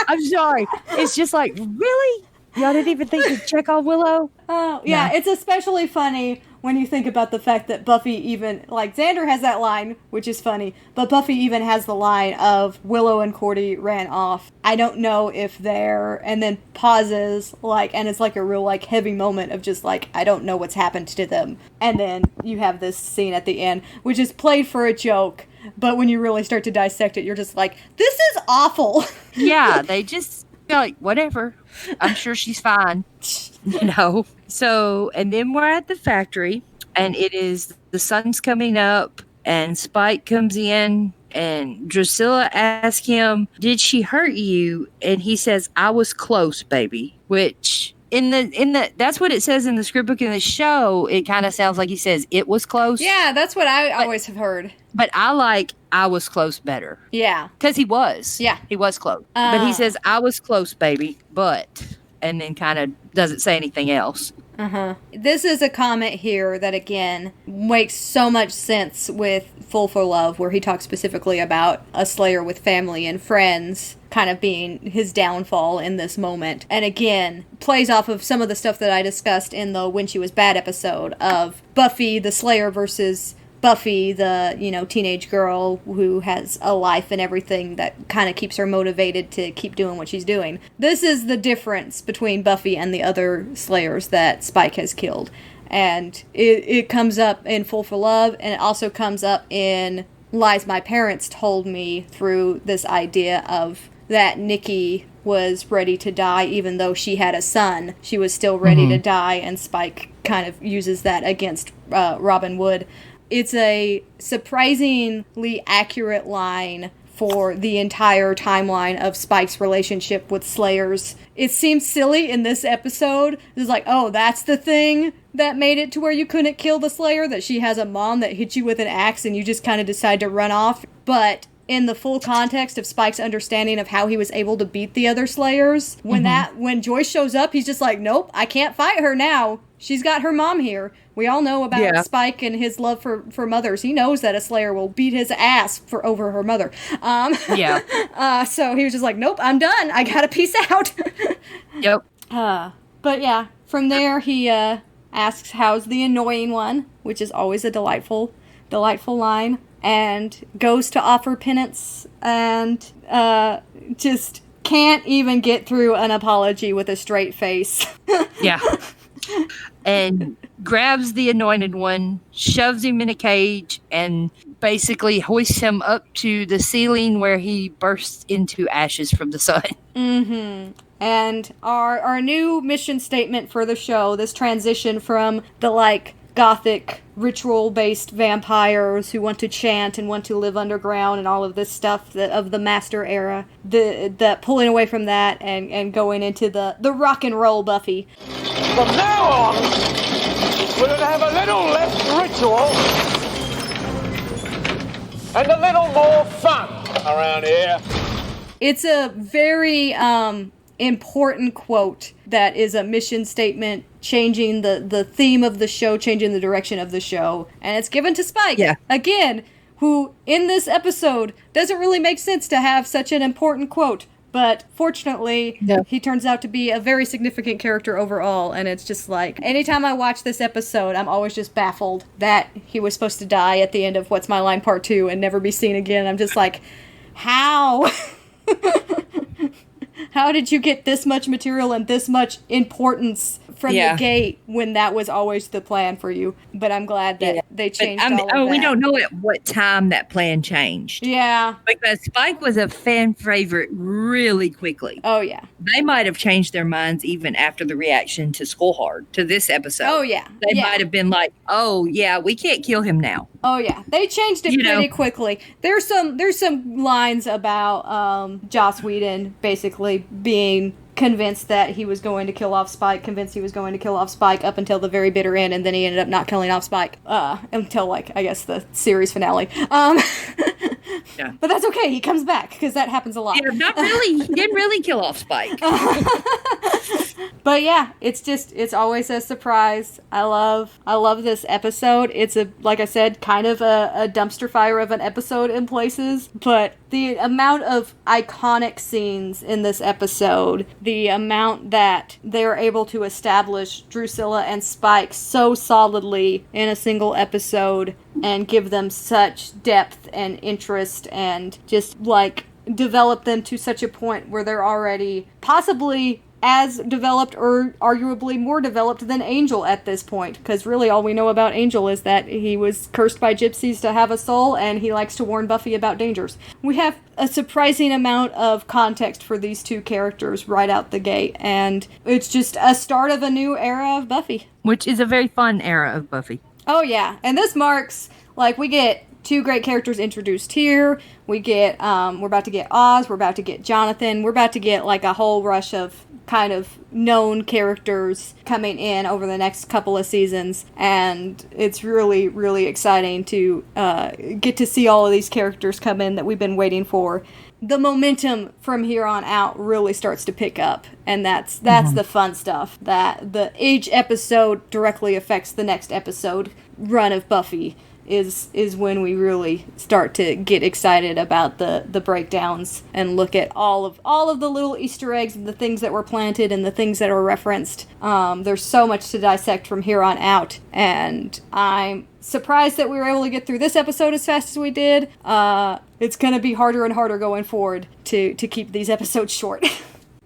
I'm sorry. It's just like, really? Y'all didn't even think to check on Willow? Oh, yeah. It's especially funny when you think about the fact that Buffy even, like, Xander has that line, which is funny, but Buffy even has the line of Willow and Cordy ran off. I don't know if they're, and then pauses, like, and it's like a real, like, heavy moment of just, like, I don't know what's happened to them. And then you have this scene at the end, which is played for a joke, but when you really start to dissect it, you're just like, this is awful. Yeah, they just, like, whatever. I'm sure she's fine. So, and then we're at the factory, and it is, the sun's coming up, and Spike comes in, and Drusilla asks him, did she hurt you? And he says, I was close, baby. Which, in the that's what it says in the script book in the show. It kind of sounds like he says, it was close. Yeah, that's what I always have heard. But I like, I was close better. Yeah. Because he was. Yeah. He was close. But he says, I was close, baby, but... and then kind of doesn't say anything else. This is a comment here that, again, makes so much sense with Full for Love, where he talks specifically about a Slayer with family and friends kind of being his downfall in this moment. And again, plays off of some of the stuff that I discussed in the When She Was Bad episode of Buffy the Slayer versus Buffy, the, teenage girl who has a life and everything that kind of keeps her motivated to keep doing what she's doing. This is the difference between Buffy and the other Slayers that Spike has killed. And it comes up in Full for Love, and it also comes up in Lies My Parents Told Me, through this idea of that Nikki was ready to die even though she had a son. She was still ready to die, and Spike kind of uses that against Robin Wood. It's a surprisingly accurate line for the entire timeline of Spike's relationship with Slayers. It seems silly in this episode. It's like, oh, that's the thing that made it to where you couldn't kill the Slayer, that she has a mom that hit you with an axe and you just kind of decide to run off. But in the full context of Spike's understanding of how he was able to beat the other Slayers, when Joyce shows up, he's just like, nope, I can't fight her now. She's got her mom here. We all know about Spike and his love for mothers. He knows that a Slayer will beat his ass over her mother. So he was just like, nope, I'm done. I gotta peace out. Yep. But yeah, from there he asks, how's the annoying one? Which is always a delightful line. And goes to offer penance and just can't even get through an apology with a straight face. Yeah. and grabs the Anointed One, shoves him in a cage, and basically hoists him up to the ceiling where he bursts into ashes from the sun. Mm-hmm. And our new mission statement for the show, this transition from the, like, gothic ritual-based vampires who want to chant and want to live underground and all of this stuff of the Master era, the pulling away from that and going into the rock and roll Buffy. From now on, we're going to have a little less ritual and a little more fun around here. It's a very important quote that is a mission statement, changing the theme of the show, changing the direction of the show. And it's given to Spike. Yeah. Again, who in this episode doesn't really make sense to have such an important quote. But fortunately, he turns out to be a very significant character overall. And it's just like, anytime I watch this episode, I'm always just baffled that he was supposed to die at the end of What's My Line Part 2 and never be seen again. I'm just like, how? How did you get this much material and this much importance from the gate when that was always the plan for you? But I'm glad that they changed all of that. We don't know at what time that plan changed. Yeah. Because Spike was a fan favorite really quickly. Oh, yeah. They might have changed their minds even after the reaction to School Hard, to this episode. Oh, yeah. They might have been like, oh, yeah, we can't kill him now. Oh, yeah. They changed it pretty quickly. There's some lines about Joss Whedon basically being convinced that he was going to kill off Spike, up until the very bitter end, and then he ended up not killing off Spike until, like, I guess the series finale. Yeah. But that's okay. He comes back, because that happens a lot. Yeah, not really. He didn't really kill off Spike. But yeah, it's always a surprise. I love this episode. It's like I said, kind of a dumpster fire of an episode in places, but the amount of iconic scenes in this episode, the amount that they're able to establish Drusilla and Spike so solidly in a single episode and give them such depth and interest and just, like, develop them to such a point where they're already possibly as developed or arguably more developed than Angel at this point, because really all we know about Angel is that he was cursed by gypsies to have a soul and he likes to warn Buffy about dangers. We have a surprising amount of context for these two characters right out the gate, and it's just a start of a new era of Buffy. Which is a very fun era of Buffy. Oh yeah, and this marks, like, we get two great characters introduced here. We get, we're about to get Oz, we're about to get Jonathan, we're about to get, like, a whole rush of kind of known characters coming in over the next couple of seasons, and it's really, really exciting to get to see all of these characters come in that we've been waiting for. The momentum from here on out really starts to pick up, and that's the fun stuff, that each episode directly affects the next episode run of Buffy. Is when we really start to get excited about the breakdowns and look at all of the little Easter eggs and the things that were planted and the things that are referenced. There's so much to dissect from here on out, and I'm surprised that we were able to get through this episode as fast as we did. It's gonna be harder and harder going forward to keep these episodes short.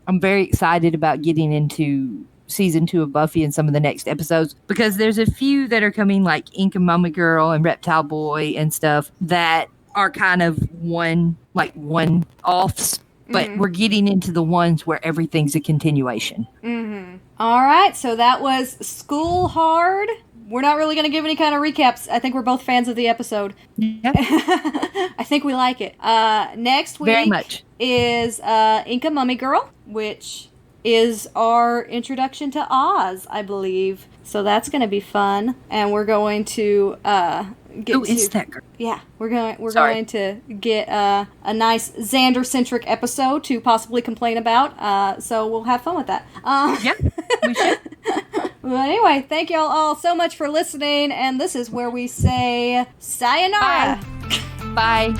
I'm very excited about getting into season 2 of Buffy and some of the next episodes, because there's a few that are coming, like Ink and Mummy Girl and Reptile Boy and stuff, that are kind of one-offs, but we're getting into the ones where everything's a continuation. All right, so that was School Hard. We're not really going to give any kind of recaps. I think we're both fans of the episode. Yep. I think we like it. Next week Very much. is Ink and Mummy Girl, which is our introduction to Oz, I believe. So that's going to be fun, and we're going to get Who is that girl? Yeah, we're going to get a nice Xander-centric episode to possibly complain about. So we'll have fun with that. Yeah, we should. Well, anyway, thank y'all all so much for listening, and this is where we say sayonara. Bye.